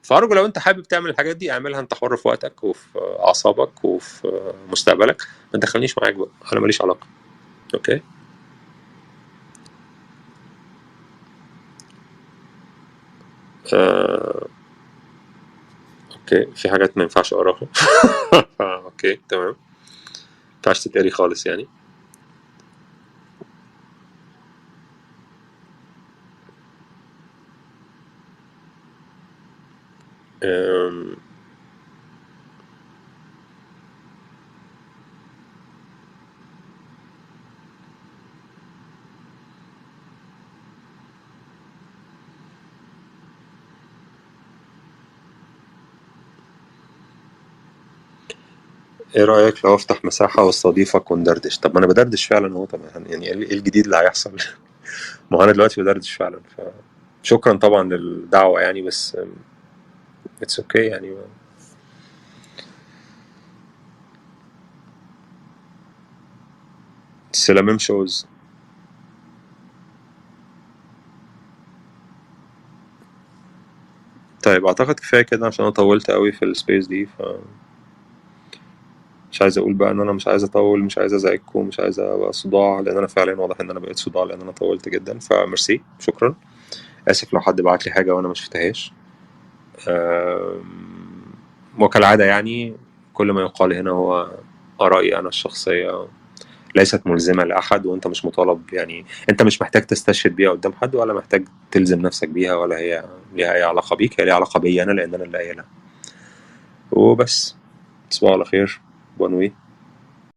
فارجو لو انت حابب تعمل الحاجات دي اعملها، انت حر في وقتك وفي اعصابك وفي مستقبلك، ما تدخلنيش معاك بقى، انا ماليش علاقه. اوكي. اوكي، في حاجات ما ينفعش اقراها اوكي تمام، ما ينفعش تتقري خالص يعني. أم، ايه رأيك لو افتح مساحة واستضيفك وندردش؟ طب ما انا بدردش فعلا اهو. طب يعني ايه الجديد اللي هيحصل؟ ما هو انا دلوقتي بدردش فعلا. شكرا طبعا للدعوة يعني، بس اتس اوكي يعني. السلامم شوز. طيب اعتقد كفاية كده عشان انا طولت قوي في السبيس دي. مش عايز اقول بقى ان انا مش عايز اطول، مش عايز ازعجكم، مش عايز ابقى صداع، لان انا فعلا واضح ان انا بقيت صداع لان انا طولت جدا. فميرسي، شكرا. اسف لو حد بعت لي حاجة وانا ما شفتهاش. أم، وكالعادة يعني كل ما يقال هنا هو آرائي أنا الشخصية، ليست ملزمة لأحد، وأنت مش مطالب يعني، أنت مش محتاج تستشهد بيها قدام حد، ولا محتاج تلزم نفسك بيها، ولا هي ليها أي علاقة بيك. هي ليها علاقة بيا أنا، لأن أنا اللي قايلها وبس. تصبحوا على خير. بونوي.